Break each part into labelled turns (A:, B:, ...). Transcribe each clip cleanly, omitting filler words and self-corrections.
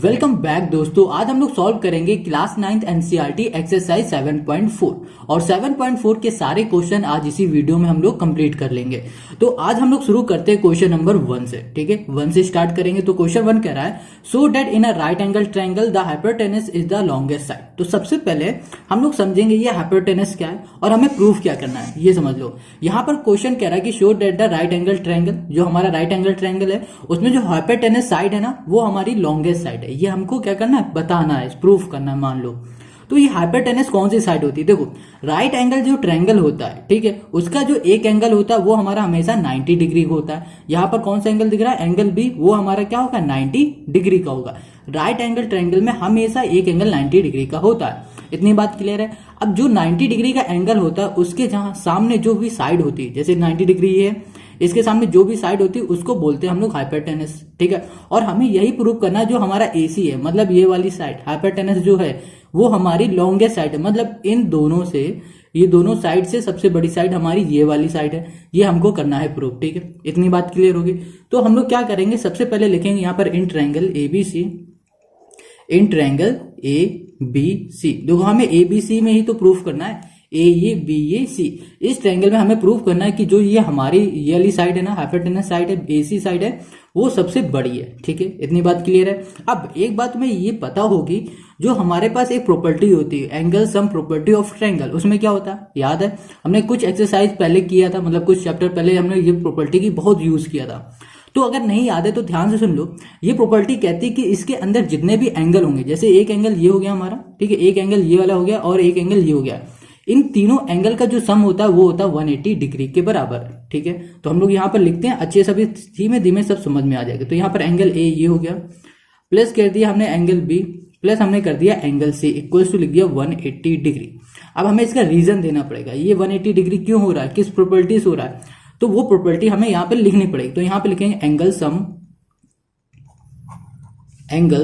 A: Welcome back दोस्तों। आज हम लोग सॉल्व करेंगे क्लास 9th एनसीईआरटी एक्सरसाइज 7.4 और 7.4 के सारे क्वेश्चन आज इसी वीडियो में हम लोग कंप्लीट कर लेंगे। तो आज हम लोग शुरू करते हैं क्वेश्चन नंबर 1 से। ठीक है, 1 से स्टार्ट करेंगे। तो क्वेश्चन 1 कह रहा है so that in a right angle triangle the hypotenuse is the longest side. तो सबसे पहले हम लोग समझेंगे ये हाइपोटेनस क्या है और हमें प्रूफ क्या करना है, ये समझ लो। यहाँ पर क्वेश्चन कह रहा है कि show that the right angle triangle, जो हमारा राइट एंगल ट्रायंगल है उसमें जो हाइपोटेनस साइड है ना वो हमारी लॉन्गेस्ट साइड है। ये हमको क्या करना है, बताना है, प्रूफ करना है। मान लो तो ये हाइपोटेनस कौन सी साइड होती है। देखो राइट एंगल जो ट्रायंगल होता है, ठीक है, उसका जो एक एंगल होता है वो हमारा हमेशा 90 डिग्री का होता है। यहाँ पर कौन सा एंगल दिख रहा है, एंगल बी, वो हमारा क्या होगा, 90 डिग्री का होगा। राइट एंगल ट्रायंगल में हमेशा एक एंगल 90 डिग्री का होता है। इतनी बात क्लियर है। अब जो 90 डिग्री का एंगल होता है उसके जहां सामने जो भी साइड होती है, जैसे 90 डिग्री है, इसके सामने जो भी साइड होती है उसको बोलते हैं हम लोग हाइपोटेनस। ठीक है, और हमें यही प्रूव करना है जो हमारा एसी है, मतलब ये वाली साइड हाइपोटेनस जो है वो हमारी लॉन्गेस्ट साइड है। मतलब इन दोनों से, ये दोनों साइड से सबसे बड़ी साइड हमारी ये वाली साइड है। ये हमको करना है प्रूफ। ठीक है, इतनी बात क्लियर होगी। तो हम लोग क्या करेंगे, सबसे पहले लिखेंगे यहाँ पर in triangle ABC, in triangle A B C. देखो हमें ए बी सी में ही तो प्रूफ करना है, ए ये बी ये सी। इस ट्रायंगल में हमें प्रूफ करना है कि जो ये हमारी ये वाली साइड है ना, हाइपोटेनस साइड है, एसी साइड है, वो सबसे बड़ी है। ठीक है, इतनी बात क्लियर है। अब एक बात में ये पता होगी, जो हमारे पास एक प्रॉपर्टी होती है angle sum property of triangle, उसमें क्या होता है, याद है हमने कुछ एक्सरसाइज पहले किया था, मतलब कुछ चैप्टर पहले हमने ये प्रॉपर्टी की बहुत यूज किया था। तो अगर नहीं याद है तो ध्यान से सुन लो। ये प्रॉपर्टी कहती है कि इसके अंदर जितने भी एंगल होंगे, जैसे एक एंगल ये हो गया हमारा, ठीक है, एक एंगल ये वाला हो गया और एक एंगल ये हो गया, इन तीनों एंगल का जो सम होता है वो होता है 180 डिग्री के बराबर। ठीक है, तो हम लोग यहाँ पर लिखते हैं, अच्छे से धीमे धीमे सब समझ में आ जाएगा। तो यहाँ पर एंगल ए ये हो गया, प्लस कर दिया हमने एंगल बी, प्लस हमने कर दिया एंगल सी, इक्वल्स टू लिख दिया 180 डिग्री। अब हमें इसका रीजन देना पड़ेगा, ये 180 डिग्री क्यों हो रहा है, किस प्रॉपर्टी से हो रहा है, तो वो प्रॉपर्टी हमें यहाँ पे लिखनी पड़ेगी। तो यहाँ पे लिखेंगे एंगल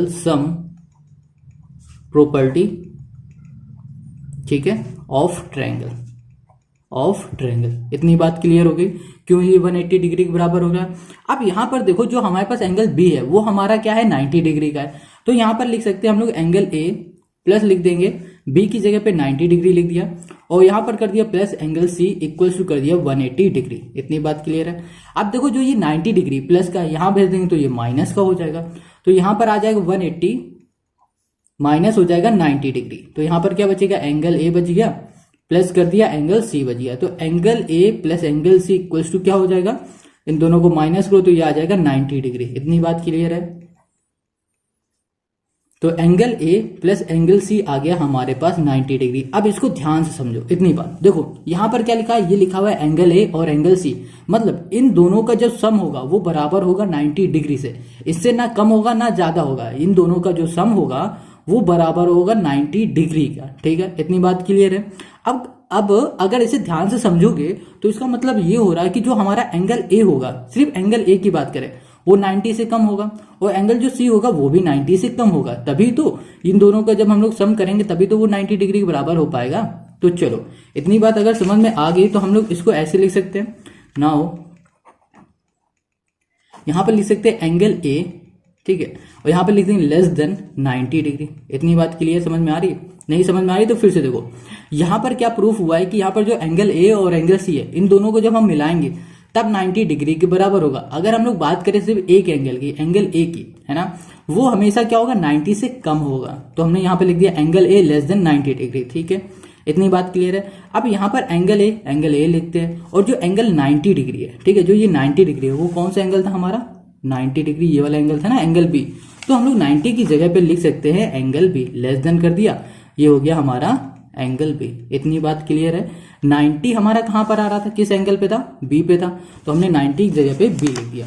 A: सम प्रॉपर्टी, ठीक है, ऑफ ट्रायंगल। इतनी बात क्लियर हो गई, क्यों ये 180 डिग्री के बराबर हो रहा है। अब यहां पर देखो जो हमारे पास एंगल बी है वो हमारा क्या है, 90 डिग्री का है। तो यहां पर लिख सकते हैं हम लोग एंगल ए प्लस लिख देंगे, बी की जगह पे 90 डिग्री लिख दिया, और यहां पर कर दिया plus angle C equals to कर दिया 180 डिग्री। इतनी बात क्लियर है। अब देखो जो ये 90 डिग्री प्लस का यहां भेज देंगे तो ये माइनस का हो जाएगा, तो यहां पर आ जाएगा 180 माइनस हो जाएगा 90 डिग्री। तो यहां पर क्या बचेगा, एंगल ए बच गया, प्लस कर दिया एंगल सी बच गया। तो angle A plus angle C equals to क्या हो जाएगा, इन दोनों को माइनस करो तो ये आ जाएगा 90 डिग्री। इतनी बात क्लियर है। तो angle A plus angle C आ गया हमारे पास 90 डिग्री। अब इसको ध्यान से समझो, इतनी बात देखो यहां पर क्या लिखा है, ये लिखा हुआ है एंगल ए और एंगल सी, मतलब इन दोनों का जो सम होगा वो बराबर होगा 90 डिग्री से, इससे ना कम होगा ना ज्यादा होगा। इन दोनों का जो सम होगा वो बराबर होगा 90 डिग्री का। ठीक है, इतनी बात क्लियर है। अब अगर इसे ध्यान से समझोगे तो इसका मतलब ये हो रहा है कि जो हमारा एंगल ए होगा, सिर्फ एंगल ए की बात करें, वो 90 से कम होगा, और एंगल जो सी होगा वो भी 90 से कम होगा। तभी तो इन दोनों का जब हम लोग सम करेंगे तभी तो वो 90 डिग्री के बराबर हो पाएगा। तो चलो इतनी बात अगर समझ में आ गई तो हम लोग इसको ऐसे लिख सकते हैं। नाउ यहां पर लिख सकते हैं एंगल ए, ठीक है, और यहां पर लिख देंगे लेस देन 90 डिग्री। इतनी बात क्लियर, समझ में आ रही है, नहीं समझ में आ रही तो फिर से देखो। यहां पर क्या प्रूफ हुआ है कि यहां पर जो एंगल ए और एंगल सी है, इन दोनों को जब हम मिलाएंगे तब 90 डिग्री के बराबर होगा। अगर हम लोग बात करें सिर्फ एक एंगल की, एंगल ए की, है ना, वो हमेशा क्या होगा, 90 से कम होगा। तो हमने यहां पे लिख दिया angle A less than 90 degree. ठीक है, इतनी बात क्लियर है। अब यहां पर एंगल ए लिखते हैं, और जो एंगल 90 डिग्री है, ठीक है, जो ये 90 डिग्री है वो कौन सा एंगल था हमारा, 90 डिग्री, ये वाला एंगल था ना, एंगल बी। तो हम लोग 90 की जगह पे लिख सकते हैं एंगल बी, लेस देन कर दिया, ये हो गया हमारा एंगल बी। इतनी बात क्लियर है। 90 हमारा कहां पर आ रहा था, किस एंगल पे था, बी पे था, तो हमने 90 की जगह पे बी लिख दिया।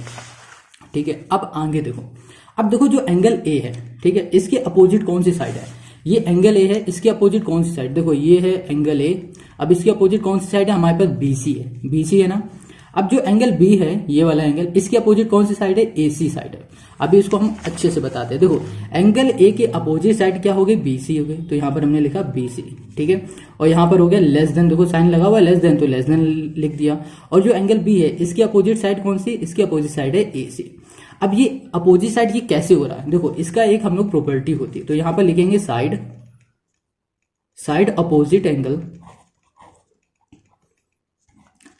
A: ठीक है, अब आगे देखो। अब देखो जो एंगल ए है, ठीक है, इसके अपोजिट कौन सी साइड है, ये एंगल ए है, इसके अपोजिट कौन सी साइड, देखो ये है एंगल ए, अब इसके अपोजिट कौन सी साइड है, हमारे पास बीसी है, बीसी है ना। अब जो एंगल बी है, ये वाला एंगल, इसके अपोजिट कौन सी साइड है, एसी साइड है। अभी इसको हम अच्छे से बताते हैं। देखो एंगल ए के अपोजिट साइड क्या हो गई, बीसी हो गई, तो यहां पर हमने लिखा बीसी। ठीक है, और यहां पर हो गया लेस देन, देखो साइन लगा हुआ है लेस देन, तो लेस देन लिख दिया। और जो एंगल बी है इसके अपोजिट साइड कौन सी, इसके अपोजिट साइड है एसी। अब ये अपोजिट साइड ये कैसे हो रहा है, देखो इसका एक हम लोग प्रॉपर्टी होती है, तो यहां पर लिखेंगे side side opposite angle,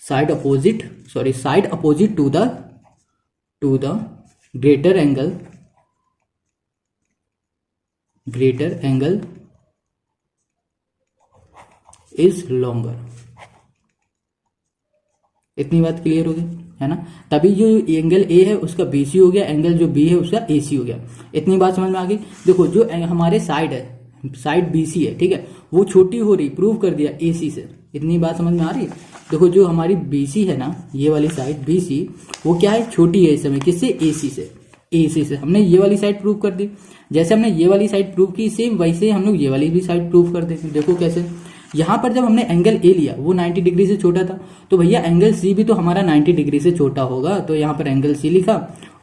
A: side opposite to the greater angle is longer. इतनी बात क्लियर होगी, है ना। तभी जो एंगल ए है उसका बीसी हो गया, एंगल जो बी है उसका एसी हो गया। इतनी बात समझ में आ गई। देखो जो हमारे साइड है, साइड बीसी है, ठीक है, वो छोटी हो रही, प्रूव कर दिया एसी से। इतनी बात समझ में आ रही है। देखो जो हमारी बीसी है ना, ये वाली साइड बीसी, वो क्या है, छोटी है इस समय, किससे, एसी से हमने ये वाली साइड प्रूव कर दी। जैसे हमने ये वाली साइड प्रूव की, सेम वैसे हम लोग ये वाली भी साइड प्रूव कर देंगे। देखो कैसे, यहां पर जब हमने एंगल ए लिया वो 90 डिग्री से छोटा था, तो भैया एंगल सी भी तो हमारा 90 डिग्री से छोटा होगा, तो यहां पर एंगल सी लिखा,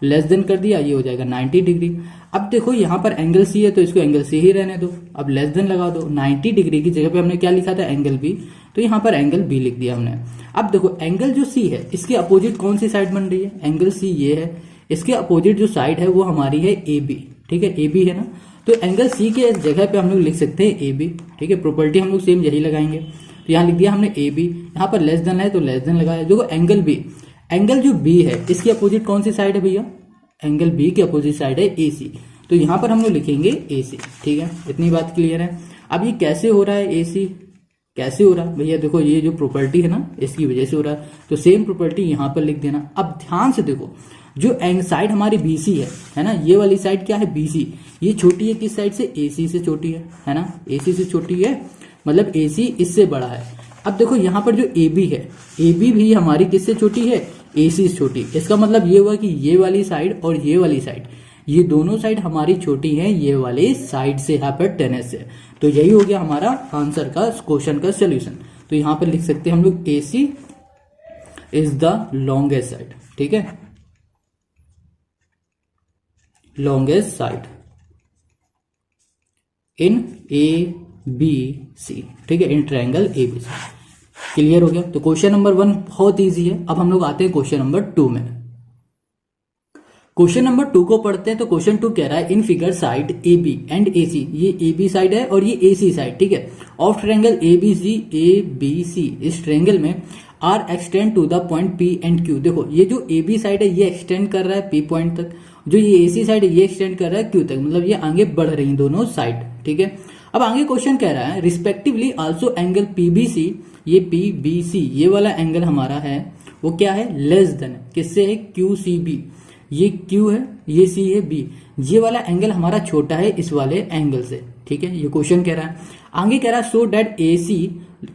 A: लेस देन कर दिया, ये हो जाएगा 90 डिग्री। अब देखो यहां पर एंगल सी है तो इसको एंगल सी ही रहने दो, अब लेस देन लगा दो। 90 डिग्री की जगह पे हमने क्या लिखा था, एंगल बी, तो यहां पर एंगल बी लिख दिया हमने। अब देखो एंगल जो सी है इसके अपोजिट कौन सी साइड बन रही है, एंगल सी ये है, इसके अपोजिट जो साइड है वो हमारी है ए बी, ठीक है, ए बी है ना। तो एंगल सी के जगह पे हम लोग लिख सकते हैं ए बी, ठीक है, प्रॉपर्टी हम लोग सेम यही लगाएंगे। तो यहाँ लिख दिया हमने ए बी, यहाँ पर लेस देन है तो लेस देन लगाया। देखो एंगल बी, एंगल जो बी है इसके अपोजिट कौन सी साइड है भैया, एंगल बी के अपोजिट साइड है ए सी, तो यहाँ पर हम लोग लिखेंगे ए सी, ठीक है। इतनी बात क्लियर है। अब ये कैसे हो रहा है, ए सी कैसे हो रहा है भैया, देखो ये जो प्रॉपर्टी है ना इसकी वजह से हो रहा है, तो सेम प्रॉपर्टी यहाँ पर लिख देना। अब ध्यान से देखो, जो साइड हमारी बीसी है ना, ये वाली साइड क्या है, बीसी, ये छोटी है किस साइड से, एसी से छोटी है ना, एसी से छोटी है, मतलब एसी इससे बड़ा है। अब देखो यहाँ पर जो ए बी है, ए बी भी हमारी किससे छोटी है, एसी से छोटी। इसका मतलब ये हुआ कि ये वाली साइड और ये वाली साइड, ये दोनों साइड हमारी छोटी हैं ये वाले साइड से, यहाँ पर टेनेस से। तो यही हो गया हमारा आंसर का, क्वेश्चन का सोल्यूशन। तो यहाँ पर लिख सकते हैं हम लोग AC is the longest side, ठीक है, longest side in A B C, ठीक है, in triangle A B C. Clear हो गया। तो क्वेश्चन नंबर 1 बहुत इजी है। अब हम लोग आते हैं क्वेश्चन नंबर 2 में। क्वेश्चन नंबर 2 को पढ़ते हैं। तो क्वेश्चन 2 कह रहा है in figure side A B and A C, ये ए बी साइड है और ये ए सी साइड, ठीक है, of triangle A B C, इस ट्रायंगल में are extend to the point P and Q. देखो ये जो ए बी साइड है ये एक्सटेंड कर रहा है पी पॉइंट तक, जो ये ए सी साइड है ये एक्सटेंड कर रहा है क्यू तक, मतलब ये आगे बढ़ रही हैं दोनों साइड, ठीक है। अब आगे क्वेश्चन कह रहा है रिस्पेक्टिवली आल्सो एंगल पीबीसी, ये पीबीसी ये वाला एंगल हमारा है वो क्या है, लेस देन किससे है, क्यू सी बी, ये क्यू है ये सी है बी, ये वाला एंगल हमारा छोटा है इस वाले एंगल से, ठीक है, ये क्वेश्चन कह रहा है। आगे कह रहा है सो डेट ए सी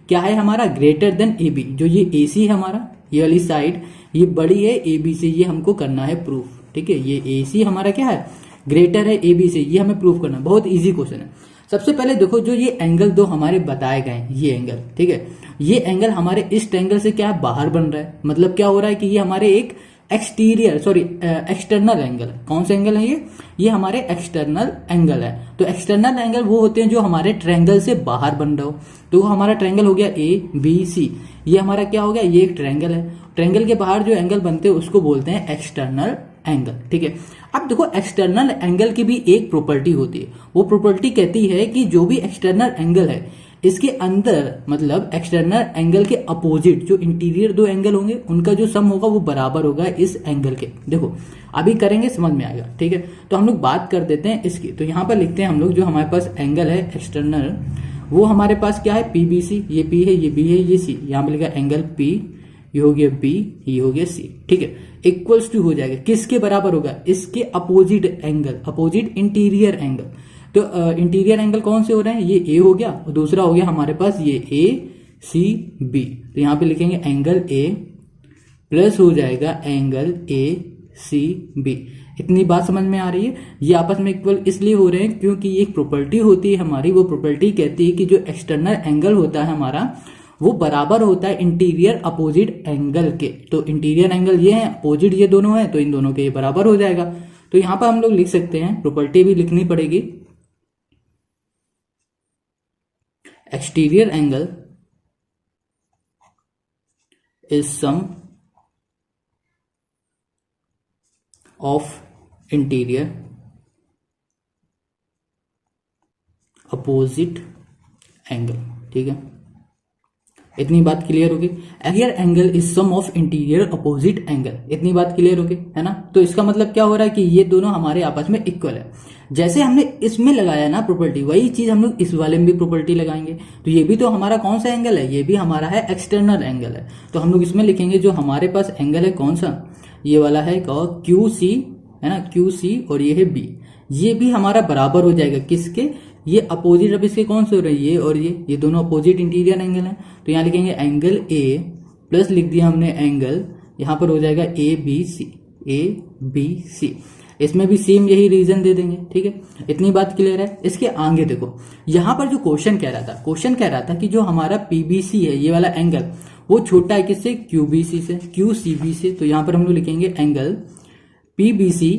A: क्या है हमारा, ग्रेटर देन ए बी, जो ये ए सी है हमारा ये वाली साइड ये बड़ी है ए बी से, ये हमको करना है प्रूफ, ठीक है। ये ए सी हमारा क्या है, ग्रेटर है ए बी से, ये हमें प्रूफ करना है। बहुत इजी क्वेश्चन है। सबसे पहले देखो जो ये एंगल दो हमारे बताए गए ये एंगल, ठीक है, ये एंगल हमारे इस ट्रायंगल से क्या है, बाहर बन रहा है, मतलब क्या हो रहा है कि ये हमारे एक एक्सटर्नल एंगल, कौन सा एंगल है ये हमारे एक्सटर्नल एंगल है। तो एक्सटर्नल एंगल वो होते हैं जो हमारे ट्रायंगल से बाहर बन रहे हो। तो हमारा ट्रायंगल हो गया ए बी सी, ये हमारा क्या हो गया, ये एक ट्रायंगल है, ट्रायंगल के बाहर जो एंगल बनते हैं उसको बोलते हैं एक्सटर्नल एंगल, ठीक है। अब देखो एक्सटर्नल एंगल की भी एक प्रॉपर्टी होती है, वो प्रॉपर्टी कहती है कि जो भी एक्सटर्नल एंगल है इसके अंदर, मतलब एक्सटर्नल एंगल के अपोजिट जो इंटीरियर दो एंगल होंगे उनका जो सम होगा वो बराबर होगा इस एंगल के। देखो अभी करेंगे समझ में आएगा, ठीक है। तो हम लोग बात कर देते हैं इसकी। तो यहाँ पर लिखते हैं हम लोग जो हमारे पास एंगल है एक्सटर्नल, वो हमारे पास क्या है, पी बी सी, ये पी है ये बी है ये सी, यहाँ पे लिखा एंगल पी, ये हो गया बी, ये हो गया सी, ठीक है, इक्वल्स टू हो जाएगा किसके बराबर होगा, इसके opposite angle, opposite interior angle. तो इंटीरियर एंगल कौन से हो रहे हैं, ये ए हो गया और दूसरा हो गया हमारे पास ये ए सी बी। तो यहाँ पे लिखेंगे एंगल ए प्लस हो जाएगा एंगल ए सी बी। इतनी बात समझ में आ रही है। ये आपस में इक्वल इसलिए हो रहे हैं क्योंकि एक प्रॉपर्टी होती है हमारी, वो प्रॉपर्टी कहती है कि जो एक्सटर्नल एंगल होता है हमारा वो बराबर होता है इंटीरियर अपोजिट एंगल के। तो इंटीरियर एंगल ये है, अपोजिट ये दोनों है, तो इन दोनों के ये बराबर हो जाएगा। तो यहां पर हम लोग लिख सकते हैं, प्रॉपर्टी भी लिखनी पड़ेगी, exterior angle is sum of interior opposite angle. ठीक है, इतनी बात क्लियर होगी। Axial angle is sum of interior opposite angle, इतनी बात क्लियर होगी, है ना। तो इसका मतलब क्या हो रहा है कि ये दोनों हमारे आपस में इक्वल है। जैसे हमने इसमें लगाया ना प्रॉपर्टी, वही चीज हम लोग इस वाले में भी प्रॉपर्टी लगाएंगे। तो ये भी तो हमारा कौन सा एंगल है, ये भी हमारा है एक्सटर्नल एंगल है। तो हम लोग इसमें लिखेंगे जो हमारे पास एंगल है कौन सा, ये वाला है क्यू सी, है ना, क्यू सी, और ये है बी। ये भी हमारा बराबर हो जाएगा किसके, ये अपोजिट, अब इसके कौन से हो रहे हैं, ये और ये दोनों अपोजिट इंटीरियर एंगल हैं। तो यहाँ लिखेंगे एंगल ए प्लस लिख दिया हमने एंगल, यहाँ पर हो जाएगा ए बी सी। इसमें भी सेम यही रीजन दे देंगे। ठीक है, इतनी बात क्लियर है। इसके आगे देखो, यहाँ पर जो क्वेश्चन कह रहा था कि जो हमारा पीबीसी है, ये वाला एंगल, वो छोटा है किससे, क्यूबीसी से, क्यूसीबी से। तो यहाँ पर हम लोग लिखेंगे एंगल पीबीसी,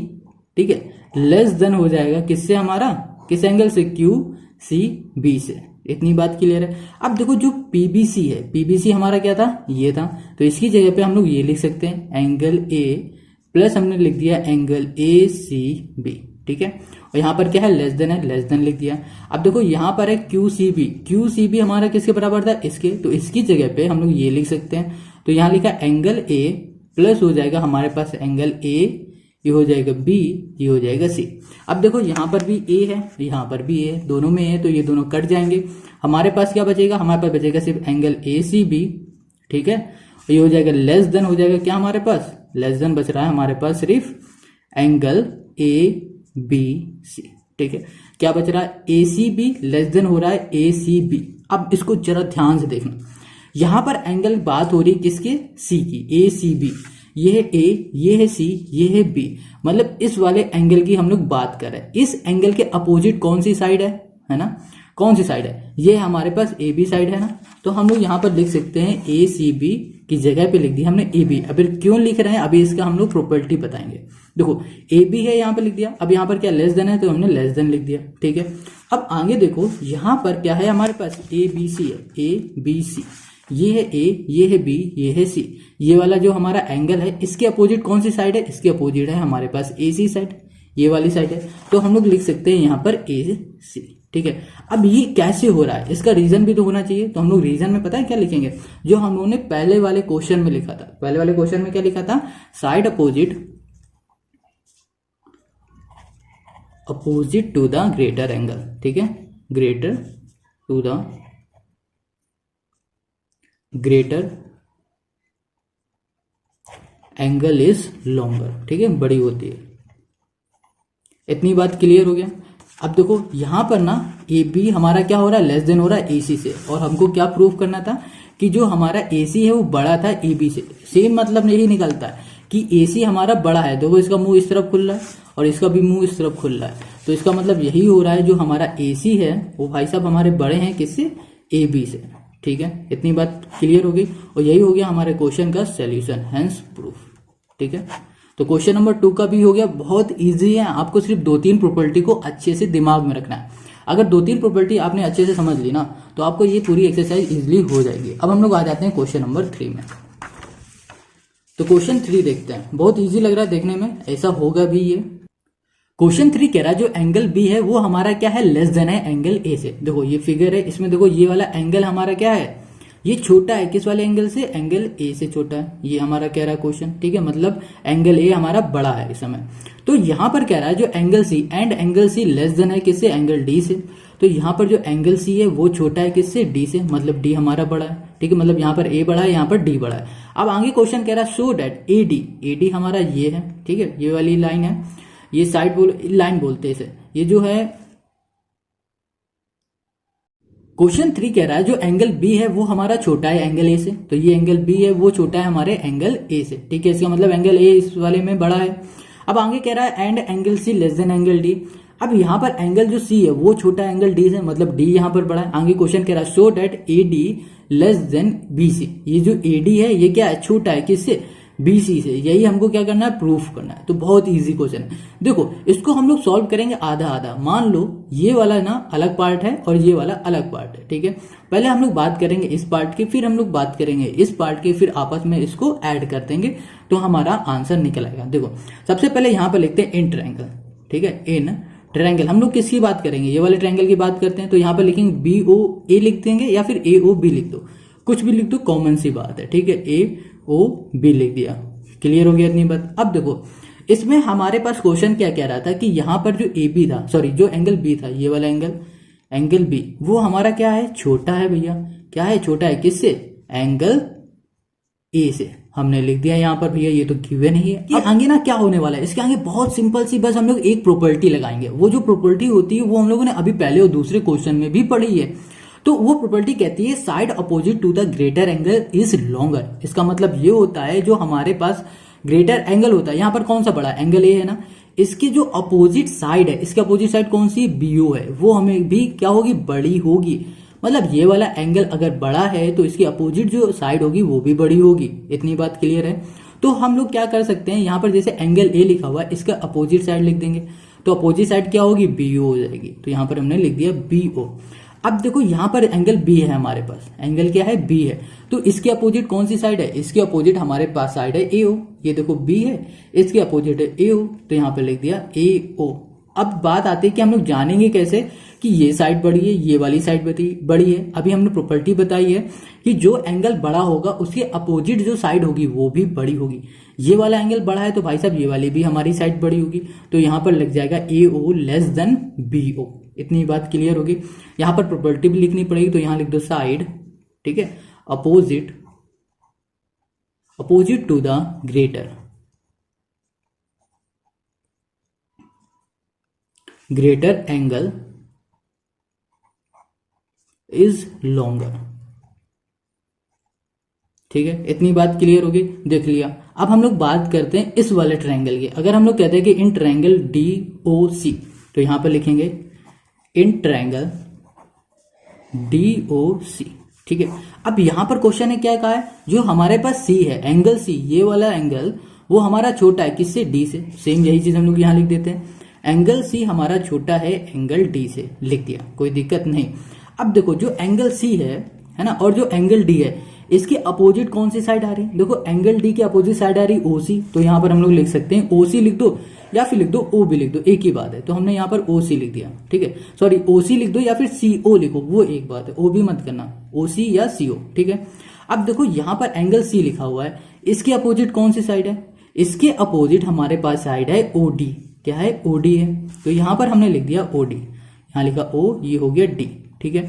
A: ठीक है, लेस देन हो जाएगा किससे, हमारा किस एंगल से, क्यू सी बी से। इतनी बात क्लियर है। अब देखो जो पीबीसी है, पीबीसी हमारा क्या था, ये था। तो इसकी जगह पे हम लोग ये लिख सकते हैं एंगल ए प्लस हमने लिख दिया एंगल ए सी बी। ठीक है, और यहाँ पर क्या है, लेस देन लिख दिया। अब देखो यहाँ पर है क्यू सी बी हमारा किसके बराबर था, इसके। तो इसकी जगह पे हम लोग ये लिख सकते हैं। तो यहाँ लिखा एंगल ए प्लस हो जाएगा हमारे पास एंगल ए, ये हो जाएगा बी, ये हो जाएगा सी। अब देखो यहाँ पर भी ए है, यहाँ पर भी ए, दोनों में है, तो ये दोनों कट जाएंगे। हमारे पास क्या बचेगा, हमारे पास बचेगा सिर्फ एंगल ए सी बी। ठीक है, ये हो जाएगा लेस देन, हो जाएगा क्या हमारे पास, लेस देन बच रहा है हमारे पास सिर्फ एंगल ए बी सी। ठीक है, क्या बच रहा है, ए सी बी, लेस देन हो रहा है ए सी बी। अब इसको जरा ध्यान से देखना, यहाँ पर एंगल बात हो रही किसके, सी की, ए सी बी। ये है ए, ये है सी, ये है बी, मतलब इस वाले एंगल की हम लोग बात कर रहे हैं। इस एंगल के अपोजिट कौन सी साइड है ना, कौन सी साइड है, ये हमारे पास ए बी साइड है ना। तो हम लोग यहाँ पर लिख सकते हैं ए सी बी की जगह पे लिख दी हमने ए बी। अब क्यों लिख रहे हैं, अभी इसका हम लोग प्रॉपर्टी बताएंगे। देखो ए बी है, यहाँ पे लिख दिया। अब यहाँ पर क्या लेस देन है, तो हमने लेस देन लिख दिया। ठीक है, अब आगे देखो, यहाँ पर क्या है हमारे पास, ए बी सी है, ए बी सी, ये है ए, ये है बी, ये है सी। ये वाला जो हमारा एंगल है, इसके अपोजिट कौन सी साइड है, इसके अपोजिट है हमारे पास ए सी साइड, ये वाली साइड है। तो हम लोग लिख सकते हैं यहाँ पर ए सी। ठीक है, अब ये कैसे हो रहा है, इसका रीजन भी तो होना चाहिए। तो हम लोग रीजन में पता है क्या लिखेंगे, जो हम लोगों ने पहले वाले क्वेश्चन में लिखा था। पहले वाले क्वेश्चन में क्या लिखा था, side opposite to the greater angle. ठीक है, greater to the greater angle is longer. ठीक है, बड़ी होती है। इतनी बात क्लियर हो गया। अब देखो यहाँ पर ना ए बी हमारा क्या हो रहा है, लेस देन हो रहा है ए सी से। और हमको क्या प्रूव करना था कि जो हमारा ए सी है वो बड़ा था ए बी से। सेम मतलब यही निकलता है कि ए सी हमारा बड़ा है, देखो इसका मुंह इस तरफ खुल रहा है और इसका भी मुंह इस तरफ खुल रहा है। तो इसका मतलब यही हो रहा है, जो हमारा ए सी है वो भाई साहब हमारे बड़े हैं किससे, ए बी से। ठीक है, इतनी बात क्लियर हो गई। और यही हो गया हमारे क्वेश्चन का सॉल्यूशन, हेंस प्रूफ। ठीक है, तो क्वेश्चन नंबर 2 का भी हो गया। बहुत इजी है, आपको सिर्फ 2-3 प्रॉपर्टी को अच्छे से दिमाग में रखना है। अगर 2-3 प्रॉपर्टी आपने अच्छे से समझ ली ना, तो आपको ये पूरी एक्सरसाइज इजीली हो जाएगी। अब हम लोग आ जाते हैं क्वेश्चन नंबर 3 में। तो क्वेश्चन 3 देखते हैं, बहुत इजी लग रहा है देखने में, ऐसा होगा भी ये। क्वेश्चन 3 कह रहा है जो एंगल बी है वो हमारा क्या है, लेस देन है एंगल ए से। देखो ये फिगर है, इसमें देखो ये वाला एंगल हमारा क्या है, ये छोटा है किस वाले एंगल से, एंगल ए से छोटा है। ये हमारा कह रहा है क्वेश्चन। ठीक है, मतलब एंगल ए हमारा बड़ा है इस समय। तो यहाँ पर कह रहा है जो angle C and angle C less than है किससे, एंगल डी से। तो यहाँ पर जो एंगल सी है वो छोटा है किससे, डी से, मतलब डी हमारा बड़ा है। ठीक है, मतलब यहाँ पर ए बड़ा है, यहाँ पर डी बड़ा है। अब आगे क्वेश्चन कह रहा है शो डेट ए डी हमारा ये है। ठीक है, ये वाली लाइन है, ये साइड लाइन बोलते हैं इसे। ये जो है क्वेश्चन 3 कह रहा है जो एंगल बी है वो हमारा छोटा है एंगल ए से। तो ये एंगल बी है वो छोटा है हमारे एंगल ए से। ठीक है, इसका मतलब एंगल ए इस वाले में बड़ा है। अब आगे कह रहा है and angle C less than angle D. अब यहाँ पर एंगल जो सी है वो छोटा है एंगल डी से, मतलब डी यहाँ पर बड़ा है। आगे क्वेश्चन कह रहा है show that A D less than B C. ये जो ए डी है ये क्या है, छोटा है किससे, BC से, यही हमको क्या करना है, प्रूफ करना है। तो बहुत इजी क्वेश्चन है। देखो इसको हम लोग सॉल्व करेंगे आधा आधा। मान लो ये वाला ना अलग पार्ट है और ये वाला अलग पार्ट है, ठीक है। पहले हम लोग बात करेंगे इस पार्ट की, फिर हम लोग बात करेंगे इस पार्ट की, फिर आपस में इसको ऐड कर देंगे तो हमारा आंसर निकल आएगा। देखो सबसे पहले यहाँ पर लिखते हैं इन ट्रायंगल, ठीक है। इन ट्रायंगल हम लोग किसकी बात करेंगे, ये वाले ट्रायंगल की बात करते हैं। तो यहाँ पर लिखेंगे BOA लिख देंगे या फिर AOB लिख दो, कुछ भी लिख दो, कॉमन सी बात है, ठीक है। AOB लिख दिया, क्लियर हो गया इतनी बात। अब देखो इसमें हमारे पास क्वेश्चन क्या कह रहा था कि यहाँ पर जो AB था, सॉरी जो एंगल B था, ये वाला एंगल B, वो हमारा क्या है, छोटा है भैया। क्या है, छोटा है किससे, एंगल A से। हमने लिख दिया यहाँ पर भैया, ये तो गिवन ही है। अब आगे ना क्या होने वाला है, इसके आगे बहुत सिंपल सी, बस हम लोग एक प्रॉपर्टी लगाएंगे। वो जो प्रॉपर्टी होती है वो हम लोगों ने अभी पहले और दूसरे क्वेश्चन में भी पढ़ी है। तो वो प्रॉपर्टी कहती है side opposite to the greater angle is longer. इसका मतलब ये होता है जो हमारे पास ग्रेटर एंगल होता है, यहाँ पर कौन सा बड़ा एंगल ए है ना, इसकी जो अपोजिट साइड है, इसकी अपोजिट साइड कौन सी, BO है, वो हमें भी क्या होगी, बड़ी होगी। मतलब ये वाला एंगल अगर बड़ा है तो इसकी अपोजिट जो साइड होगी वो भी बड़ी होगी। इतनी बात क्लियर है। तो हम लोग क्या कर सकते हैं, यहाँ पर जैसे एंगल A लिखा हुआ है, इसका अपोजिट साइड लिख देंगे। तो अपोजिट साइड क्या होगी, BO हो जाएगी। तो यहाँ पर हमने लिख दिया BO। अब देखो यहाँ पर एंगल B है हमारे पास, एंगल क्या है, B है। तो इसके अपोजिट कौन सी साइड है, इसके अपोजिट हमारे पास साइड है AO। ये देखो B है, इसके अपोजिट है AO, तो यहाँ पर लिख दिया AO। अब बात आती है कि हम लोग जानेंगे कैसे कि ये साइड बड़ी है, ये वाली साइड बड़ी है। अभी हमने प्रॉपर्टी बताई है कि जो एंगल बड़ा होगा उसके अपोजिट जो साइड होगी वो भी बड़ी होगी। ये वाला एंगल बड़ा है तो भाई साहब ये वाली भी हमारी साइड बड़ी होगी। तो यहाँ पर लग जाएगा AO लेस देन BO। इतनी बात क्लियर होगी। यहाँ पर प्रॉपर्टी भी लिखनी पड़ेगी, तो यहाँ लिख दो साइड, ठीक है, opposite to the greater angle is longer, ठीक है। इतनी बात क्लियर होगी, देख लिया। अब हम लोग बात करते हैं इस वाले ट्रायंगल की। अगर हम लोग कहते हैं कि इन ट्रायंगल DOC, तो यहां पर लिखेंगे इन ट्रायंगल DOC, ठीक है। अब यहां पर क्वेश्चन है क्या कहा है, जो हमारे पास C है, एंगल C, ये वाला एंगल वो हमारा छोटा है किससे, D से। सेम यही चीज हम लोग यहां लिख देते हैं, एंगल C हमारा छोटा है एंगल D से, लिख दिया, कोई दिक्कत नहीं। अब देखो जो एंगल C है ना, और जो एंगल D है, इसके अपोजिट कौन सी साइड आ रही है, देखो एंगल D की अपोजिट साइड आ रही OC। तो यहाँ पर हम लोग लिख सकते हैं OC लिख दो या फिर लिख दो OB लिख दो, एक ही बात है। तो हमने यहाँ पर OC लिख दिया, ठीक है। सॉरी OC लिख दो या फिर CO लिखो, वो एक बात है, OB मत करना, OC या CO, ठीक है। अब देखो यहाँ पर एंगल C लिखा हुआ है, इसके अपोजिट कौन सी साइड है, इसके अपोजिट हमारे पास साइड है OD। क्या है, OD है। तो यहाँ पर हमने लिख दिया OD, यहाँ लिखा O, ये हो गया D, ठीक है।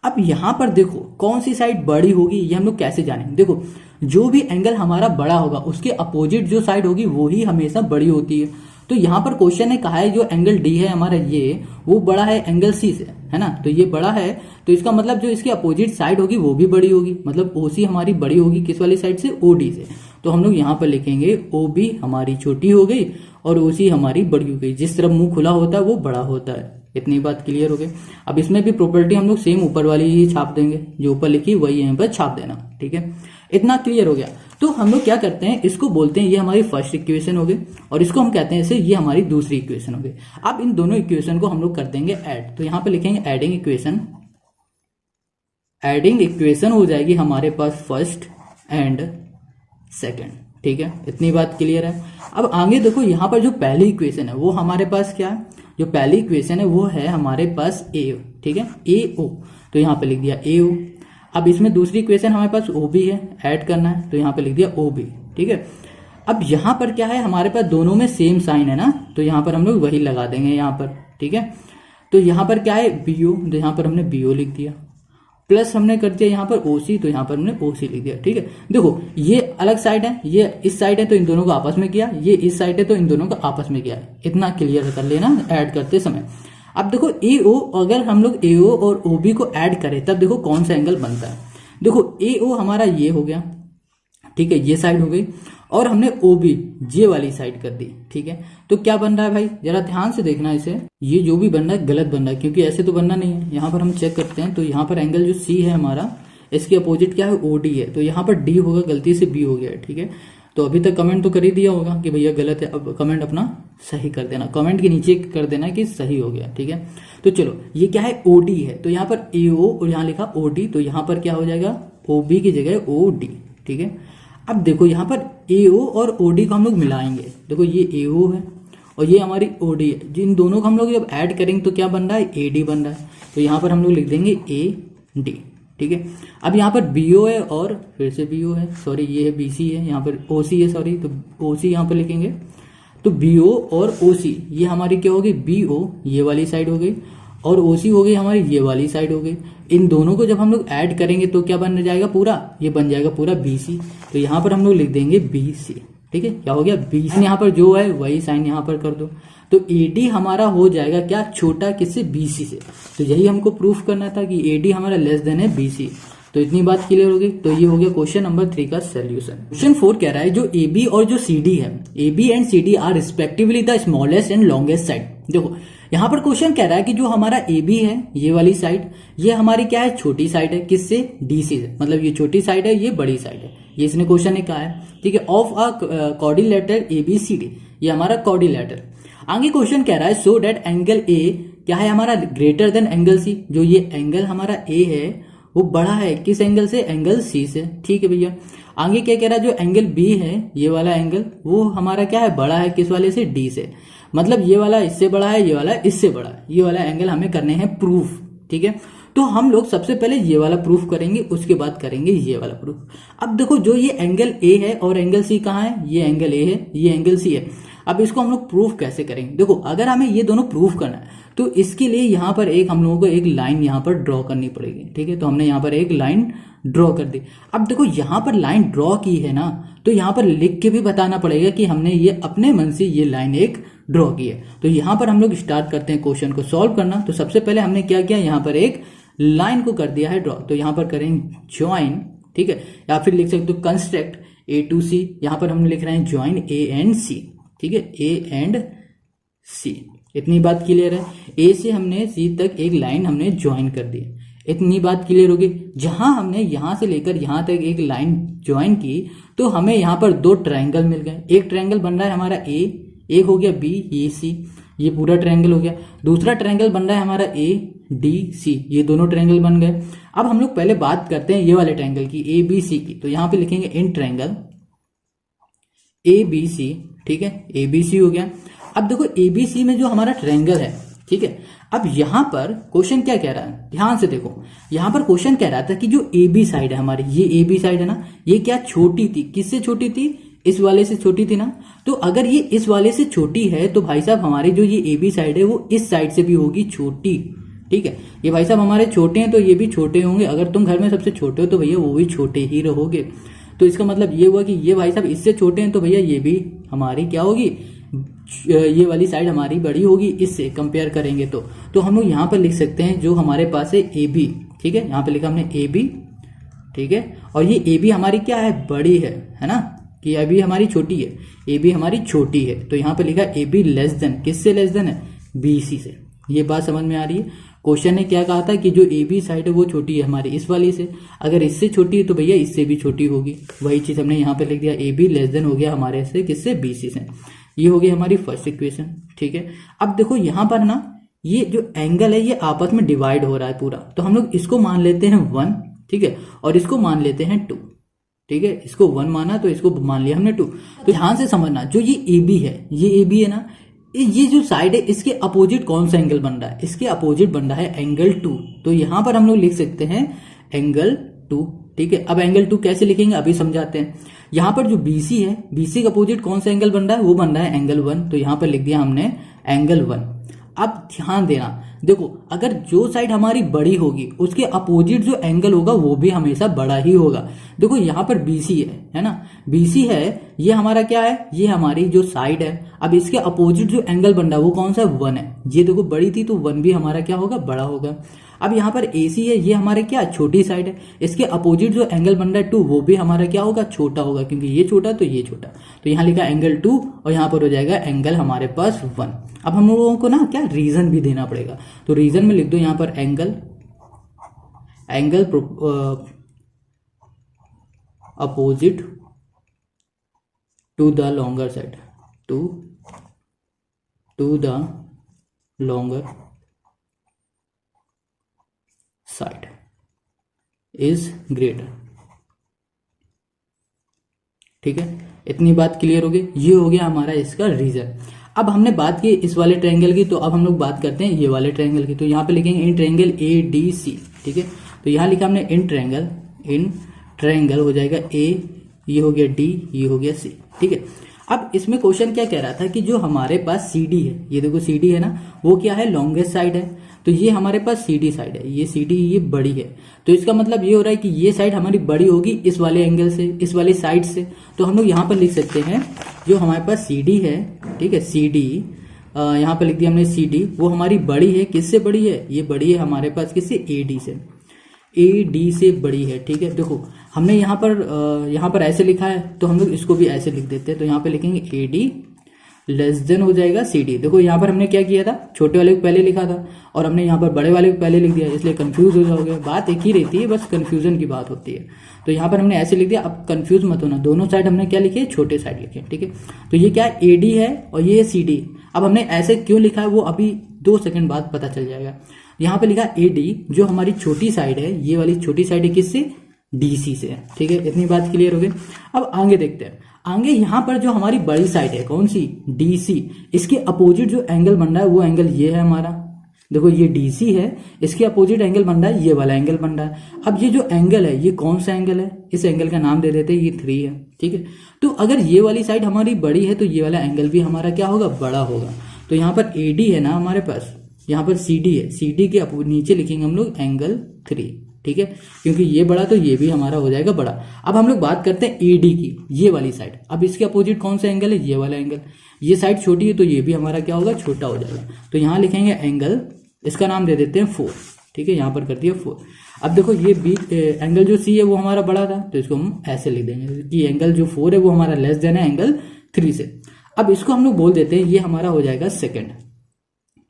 A: अब यहाँ पर देखो कौन सी साइड बड़ी होगी, ये हम लोग कैसे जानेंगे। देखो जो भी एंगल हमारा बड़ा होगा उसके अपोजिट जो साइड होगी वो ही हमेशा बड़ी होती है। तो यहाँ पर क्वेश्चन ने कहा है जो एंगल D है हमारा, ये वो बड़ा है एंगल C से, है ना। तो ये बड़ा है, तो इसका मतलब जो इसकी अपोजिट साइड होगी वो भी बड़ी होगी, मतलब OC हमारी बड़ी होगी किस वाली साइड से, OD से। तो हम लोग यहाँ पर लिखेंगे OB हमारी छोटी हो गई और OC हमारी बड़ी हो गई। जिस तरफ मुंह खुला होता है वो बड़ा होता है। इतनी बात क्लियर हो गई। अब इसमें भी प्रॉपर्टी हम लोग सेम ऊपर वाली ही छाप देंगे, जो ऊपर लिखी वही यहाँ पर छाप देना, ठीक है। इतना क्लियर हो गया। तो हम लोग क्या करते हैं, इसको बोलते हैं ये हमारी फर्स्ट इक्वेशन हो गई, और इसको हम कहते हैं इसे ये हमारी दूसरी इक्वेशन हो गई। अब इन दोनों इक्वेशन को हम लोग कर देंगे ऐड। तो यहाँ पे लिखेंगे एडिंग इक्वेशन हो जाएगी हमारे पास फर्स्ट एंड सेकेंड, ठीक है। इतनी बात क्लियर है। अब आगे देखो यहाँ पर जो पहली इक्वेशन है वो हमारे पास क्या है, जो पहली इक्वेशन है वो है हमारे पास A, ठीक है, AO। तो यहाँ पे लिख दिया AO। अब इसमें दूसरी इक्वेशन हमारे पास OB है, ऐड करना है, तो यहाँ पे लिख दिया OB, ठीक है। अब यहाँ पर क्या है, हमारे पास दोनों में सेम साइन है ना, तो यहाँ पर हम लोग वही लगा देंगे यहाँ पर, ठीक है। तो यहाँ पर क्या है BO, तो यहाँ पर हमने BO लिख दिया, प्लस हमने कर दिया यहाँ पर OC, तो यहाँ पर हमने OC लिख दिया, ठीक है। देखो ये अलग साइड है, ये इस साइड है, तो इन दोनों को आपस में किया, ये इस साइड है तो इन दोनों को आपस में किया। इतना क्लियर कर लेना ऐड करते समय। अब देखो AO, अगर हम लोग AO और OB को ऐड करें तब देखो कौन सा एंगल बनता है। देखो AO हमारा ये हो गया, ठीक है, ये साइड हो गई, और हमने OB ये वाली साइड कर दी, ठीक है। तो क्या बन रहा है भाई, जरा ध्यान से देखना इसे, ये जो भी बन रहा है गलत बन रहा है, क्योंकि ऐसे तो बनना नहीं है। यहाँ पर हम चेक करते हैं, तो यहाँ पर एंगल जो C है हमारा, इसके अपोजिट क्या है OD है, तो यहाँ पर D होगा, गलती से B हो गया, ठीक है। तो अभी तक कमेंट तो कर ही दिया होगा कि भैया गलत है, अब कमेंट अपना सही कर देना, कमेंट के नीचे कर देना कि सही हो गया, ठीक है। तो चलो ये क्या है, ओडी है, तो यहाँ पर एओ और यहाँ लिखा ओडी, तो यहाँ पर क्या हो जाएगा, ओबी की जगह ओडी, ठीक है। अब देखो यहाँ पर एओ और ओडी को हम लोग मिलाएंगे, देखो ये एओ है और ये हमारी ओडी है, जिन दोनों को हम लोग जब ऐड करेंगे तो क्या बन रहा है, एडी बन रहा है। तो यहाँ पर हम लोग लिख देंगे ए डी, ठीक है। अब यहाँ पर बीओ है और फिर से बीओ है, सॉरी ये है बीसी है, यहाँ पर ओसी है, सॉरी, तो ओसी यहाँ पर लिखेंगे। तो बीओ और ओसी ये हमारी क्या होगी, बीओ ये वाली साइड हो गई और ओसी हो गई हमारी ये वाली साइड हो गई। इन दोनों को जब हम लोग ऐड करेंगे तो क्या बन जाएगा, पूरा ये बन जाएगा पूरा बीसी। तो यहाँ पर हम लोग लिख देंगे बीसी, ठीक है। क्या हो गया, बीसी, यहाँ पर जो है वही साइन यहाँ पर कर दो। तो एडी हमारा हो जाएगा क्या, छोटा किससे, बीसी से। तो यही हमको प्रूफ करना था कि एडी हमारा लेस देन है बीसी। तो इतनी बात क्लियर होगी। तो ये हो गया क्वेश्चन नंबर 3 का सोल्यूशन। क्वेश्चन 4 कह रहा है जो AB और जो CD है, AB and CD are respectively the smallest and longest side. देखो यहाँ पर क्वेश्चन कह रहा है कि जो हमारा AB है ये वाली साइड, ये हमारी क्या है, छोटी साइड है, किससे, DC से, मतलब ये छोटी साइड है, ये बड़ी साइड है, ये इसने क्वेश्चन ने कहा है, ठीक है। ऑफ अ क्वाड्रिलेटरल ABCD, ये हमारा क्वाड्रिलेटरल। आगे क्वेश्चन कह रहा है सो डेट एंगल A क्या है हमारा, ग्रेटर देन एंगल C, जो ये एंगल हमारा A है वो बड़ा है किस एंगल से, एंगल C से, ठीक है भैया। आगे क्या कह रहा है, जो एंगल B है ये वाला एंगल वो हमारा क्या है, बड़ा है किस वाले से, D से, मतलब ये वाला इससे बड़ा है, ये वाला इससे बड़ा है, ये वाला एंगल हमें करने हैं प्रूफ, ठीक है। तो हम लोग सबसे पहले ये वाला प्रूफ करेंगे, उसके बाद करेंगे ये वाला प्रूफ। अब देखो जो ये एंगल A है और एंगल C कहाँ है, ये एंगल A है, ये एंगल C है। अब इसको हम लोग प्रूफ कैसे करेंगे, देखो अगर हमें ये दोनों प्रूफ करना है तो इसके लिए यहाँ पर एक हम लोगों को एक लाइन यहाँ पर ड्रॉ करनी पड़ेगी, ठीक है। तो हमने यहाँ पर एक लाइन ड्रॉ कर दी। अब देखो यहाँ पर लाइन ड्रॉ की है ना, तो यहाँ पर लिख के भी बताना पड़ेगा कि हमने ये अपने मन से ये लाइन एक ड्रॉ की है। तो यहाँ पर हम लोग स्टार्ट करते हैं क्वेश्चन को सॉल्व करना। तो सबसे पहले हमने क्या किया, यहाँ पर एक लाइन को कर दिया है ड्रॉ। तो यहाँ पर करेंगे ज्वाइन, ठीक है, या फिर लिख सकते हो कंस्ट्रक्ट A to C। यहाँ पर हम लिख रहे हैं ज्वाइन A एंड C, ठीक है, A एंड C। इतनी बात क्लियर है। A से हमने C तक एक लाइन हमने ज्वाइन कर दी, इतनी बात क्लियर होगी। जहां हमने यहां से लेकर यहां तक एक लाइन ज्वाइन की तो हमें यहां पर दो ट्रायंगल मिल गए। एक ट्रायंगल बन रहा है हमारा A, एक हो गया B, ये C, ये पूरा ट्रायंगल हो गया। दूसरा ट्रायंगल बन रहा है हमारा ADC, ये दोनों ट्रायंगल बन गए। अब हम लोग पहले बात करते हैं ये वाले ट्रायंगल की, ABC की। तो यहां पे लिखेंगे इन ट्रायंगल ABC, ठीक है, ABC हो गया। अब देखो ABC में जो हमारा ट्रायंगल है, ठीक है, अब यहां पर क्वेश्चन क्या कह रहा है, ध्यान से देखो। यहां पर क्वेश्चन कह रहा था कि जो AB साइड है हमारी, ये AB साइड है ना, ये क्या छोटी थी, किससे छोटी थी, इस वाले से छोटी थी ना। तो अगर ये इस वाले से छोटी है तो भाई साहब हमारी जो ये AB साइड है वो इस साइड से भी होगी छोटी, ठीक है। ये भाई साहब हमारे छोटे हैं तो ये भी छोटे होंगे। अगर तुम घर में सबसे छोटे हो तो भैया वो भी छोटे ही रहोगे। तो इसका मतलब ये हुआ कि ये भाई साहब इससे छोटे हैं तो भैया ये भी हमारी क्या होगी, ये वाली साइड हमारी बड़ी होगी इससे कंपेयर करेंगे तो हम लोग यहाँ पर लिख सकते हैं जो हमारे पास है AB, ठीक है, यहाँ पे लिखा हमने AB, ठीक है। और ये AB हमारी क्या है, बड़ी है ना, कि AB हमारी छोटी है, AB हमारी छोटी है। तो यहाँ पे लिखा AB लेस देन, किससे लेस देन है, BC से। ये बात समझ में आ रही है। क्वेश्चन ने क्या कहा था कि जो AB साइड है वो छोटी है हमारी इस वाली से, अगर इससे छोटी है तो भैया इससे भी छोटी होगी। वही चीज हमने यहाँ पे लिख दिया, AB लेस देन हो गया हमारे से किससे, BC से। ये हो गई हमारी फर्स्ट इक्वेशन, ठीक है। अब देखो यहाँ पर ना ये जो एंगल है ये आपस में डिवाइड हो रहा है पूरा, तो हम लोग इसको मान लेते हैं 1, ठीक है, और इसको मान लेते हैं 2, ठीक है। इसको 1 माना तो इसको मान लिया हमने 2। तो ध्यान से समझना, जो ये AB है, ये AB है ना, ये जो साइड है इसके अपोजिट कौन सा एंगल बन रहा है, इसके अपोजिट बन रहा है एंगल 2। तो यहां पर हम लोग लिख सकते हैं एंगल 2, ठीक है। अब एंगल 2 कैसे लिखेंगे अभी समझाते हैं। यहां पर जो BC है, BC का अपोजिट कौन सा एंगल बन रहा है, वो बन रहा है एंगल 1। तो यहां पर लिख दिया हमने एंगल 1। अब ध्यान देना, देखो अगर जो साइड हमारी बड़ी होगी उसके अपोजिट जो एंगल होगा वो भी हमेशा बड़ा ही होगा। देखो यहाँ पर BC है ना, BC है, ये हमारा क्या है, ये हमारी जो साइड है। अब इसके अपोजिट जो एंगल बन रहा है वो कौन सा है, 1 है। ये देखो बड़ी थी तो 1 भी हमारा क्या होगा, बड़ा होगा। अब यहाँ पर AC है, ये हमारे क्या छोटी साइड है, इसके अपोजिट जो एंगल बन रहा है 2 वो भी हमारा क्या होगा, छोटा होगा, क्योंकि ये छोटा तो ये छोटा। तो यहाँ लिखा एंगल 2 और यहाँ पर हो जाएगा एंगल हमारे पास 1। अब हम लोगों को ना क्या रीजन भी देना पड़ेगा, तो रीजन में लिख दो यहाँ पर angle opposite to the longer side, to the longer side is greater. ठीक है, इतनी बात क्लियर हो गई। ये हो गया हमारा इसका रीजन। अब हमने बात की इस वाले ट्रायंगल की, तो अब हम लोग बात करते हैं ये वाले ट्रायंगल की। तो यहाँ पे लिखेंगे इन ट्रायंगल ए डी सी। ठीक है, तो यहाँ लिखा हमने इन ट्रायंगल हो जाएगा ए, ये हो गया डी, ये हो गया सी। ठीक है, अब इसमें क्वेश्चन क्या कह रहा था कि जो हमारे पास सी डी है, ये देखो सी डी है ना, वो क्या है, लॉन्गेस्ट साइड है। तो ये हमारे पास सी डी साइड है, ये सी डी ये बड़ी है। तो इसका मतलब ये हो रहा है कि ये साइड हमारी बड़ी होगी इस वाले एंगल से, इस वाली साइड से। तो हम लोग यहाँ पर लिख सकते हैं जो हमारे पास सी डी है, ठीक है, सी डी यहाँ पर लिख दिया हमने सी डी, वो हमारी बड़ी है। किससे बड़ी है, ये बड़ी है हमारे पास किससे, ए डी से, ए डी से बड़ी है। ठीक है, देखो हमने यहाँ पर ऐसे लिखा है, तो हम लोग इसको भी ऐसे लिख देते हैं। तो यहाँ पे लिखेंगे ए डी लेस देन हो जाएगा सी डी। देखो यहाँ पर हमने क्या किया था, छोटे वाले को पहले लिखा था और हमने यहाँ पर बड़े वाले को पहले लिख दिया, इसलिए कंफ्यूज हो जाओगे। बात एक ही रहती है, बस कंफ्यूजन की बात होती है। तो यहाँ पर हमने ऐसे लिख दिया। अब कंफ्यूज मत होना, दोनों साइड हमने क्या लिखे, छोटे साइड लिखे। ठीक है, तो ये क्या है, ए डी है और ये सी डी। अब हमने ऐसे क्यों लिखा है वो अभी 2 सेकंड बाद पता चल जाएगा। यहाँ पे लिखा ए डी, जो हमारी छोटी साइड है, ये वाली छोटी साइड है किससे, डीसी से। ठीक है, इतनी बात क्लियर हो गई। अब आगे देखते हैं। आगे यहाँ पर जो हमारी बड़ी साइड है कौन सी, डीसी, इसके अपोजिट जो एंगल बन रहा है वो एंगल ये है हमारा। देखो ये डीसी है, इसके अपोजिट एंगल बन रहा है ये वाला एंगल बन रहा है। अब ये जो एंगल है ये कौन सा एंगल है, इस एंगल का नाम दे देते हैं, ये 3 है। ठीक है, तो अगर ये वाली साइड हमारी बड़ी है तो ये वाला एंगल भी हमारा क्या होगा, बड़ा होगा। तो यहाँ पर एडी है ना हमारे पास, यहाँ पर सीडी है, सीडी के नीचे लिखेंगे हम लोग एंगल 3। ठीक है, क्योंकि ये बड़ा तो ये भी हमारा हो जाएगा बड़ा। अब हम लोग बात करते हैं एडी की, ये वाली साइड। अब इसके अपोजिट कौन सा एंगल है, ये वाला एंगल। ये साइड छोटी है तो ये भी हमारा क्या होगा, छोटा हो जाएगा। तो यहाँ लिखेंगे एंगल, इसका नाम दे देते हैं 4। ठीक है, यहाँ पर कर दिया 4। अब देखो ये बी एंगल जो सी है वो हमारा बड़ा था, तो इसको हम ऐसे लिख देंगे कि एंगल जो 4 है वो हमारा लेस देन है एंगल 3 से। अब इसको हम लोग बोल देते हैं ये हमारा हो जाएगा सेकेंड।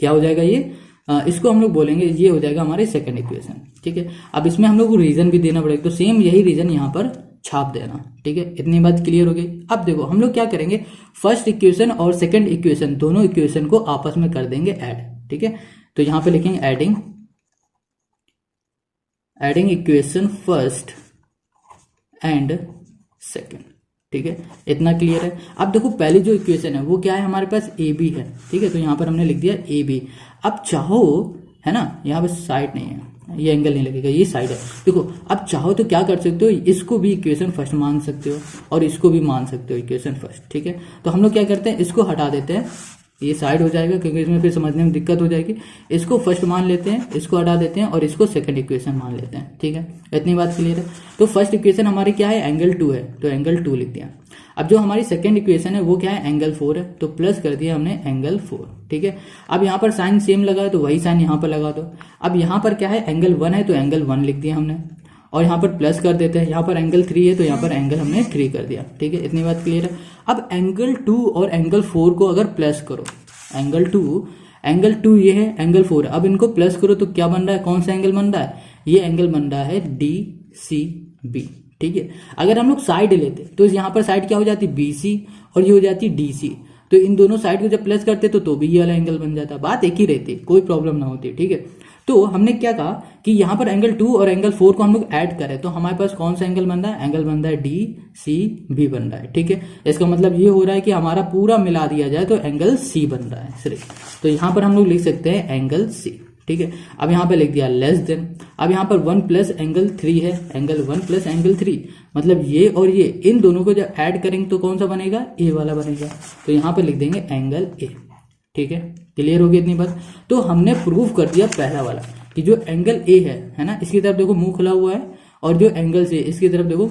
A: क्या हो जाएगा ये, इसको हम लोग बोलेंगे ये हो जाएगा हमारे सेकंड इक्वेशन। ठीक है, अब इसमें हम लोग को रीजन भी देना पड़ेगा, तो सेम यही रीजन यहाँ पर छाप देना। ठीक है, इतनी बात क्लियर हो गई। अब देखो हम लोग क्या करेंगे, फर्स्ट इक्वेशन और सेकंड इक्वेशन दोनों इक्वेशन को आपस में कर देंगे ऐड। ठीक है, तो यहाँ पे लिखेंगे adding equation first and second. ठीक है, इतना क्लियर है। अब देखो पहली जो इक्वेशन है वो क्या है, हमारे पास ए बी है। ठीक है, तो यहाँ पर हमने लिख दिया ए बी। अब चाहो, है ना, यहाँ पर साइड नहीं है, ये एंगल नहीं लगेगा, ये साइड है। देखो अब चाहो तो क्या कर सकते हो, इसको भी इक्वेशन फर्स्ट मान सकते हो और इसको भी मान सकते हो इक्वेशन फर्स्ट। ठीक है, तो हम लोग क्या करते हैं, इसको हटा देते हैं, ये साइड हो जाएगा क्योंकि इसमें फिर समझने में दिक्कत हो जाएगी। इसको फर्स्ट मान लेते हैं, इसको हटा देते हैं और इसको सेकंड इक्वेशन मान लेते हैं। ठीक है, इतनी बात क्लियर है। तो फर्स्ट इक्वेशन हमारी क्या है, एंगल 2 है, तो एंगल 2 लिख दिया। अब जो हमारी सेकंड इक्वेशन है वो क्या है, एंगल 4 है, तो प्लस कर दिया हमने एंगल 4। ठीक है, अब यहाँ पर साइन सेम लगा है तो वही साइन यहाँ पर लगा दो। अब यहाँ पर क्या है, एंगल 1 है तो एंगल 1 लिख दिया हमने और यहाँ पर प्लस कर देते हैं। यहाँ पर एंगल 3 है तो यहाँ पर एंगल हमने 3 कर दिया। ठीक है, इतनी बात क्लियर है। अब एंगल 2 और एंगल 4 को अगर प्लस करो, एंगल 2 ये है, एंगल 4, अब इनको प्लस करो तो क्या बन रहा है, कौन सा एंगल बन रहा है, ये एंगल बन रहा है डी सी बी। ठीक है, अगर हम लोग साइड लेते तो यहाँ पर साइड क्या हो जाती, बी सी और ये हो जाती डी सी। तो इन दोनों साइड को जब प्लस करते तो भी ये वाला एंगल बन जाता, बात एक ही रहती, कोई प्रॉब्लम ना होती। ठीक है, तो हमने क्या कहा कि यहाँ पर एंगल 2 और एंगल 4 को हम लोग ऐड करें तो हमारे पास कौन सा एंगल बन रहा है, एंगल बन रहा है डी सी बी बन रहा है। ठीक है, इसका मतलब ये हो रहा है कि हमारा पूरा मिला दिया जाए तो एंगल सी बन रहा है सिर्फ। तो यहाँ पर हम लोग लिख सकते हैं एंगल सी। ठीक है, अब यहाँ पे लिख दिया लेस देन। अब यहाँ पर 1 प्लस एंगल 3 है, एंगल 1 प्लस एंगल 3, मतलब ये और ये इन दोनों को जब ऐड करेंगे तो कौन सा बनेगा, ए वाला बनेगा। तो यहाँ पर लिख देंगे एंगल ए। ठीक है, क्लियर होगी इतनी बात। तो हमने प्रूव कर दिया पहला वाला कि जो एंगल ए है ना, इसकी तरफ देखो मुंह खुला हुआ है और जो एंगल सी इसकी तरफ देखो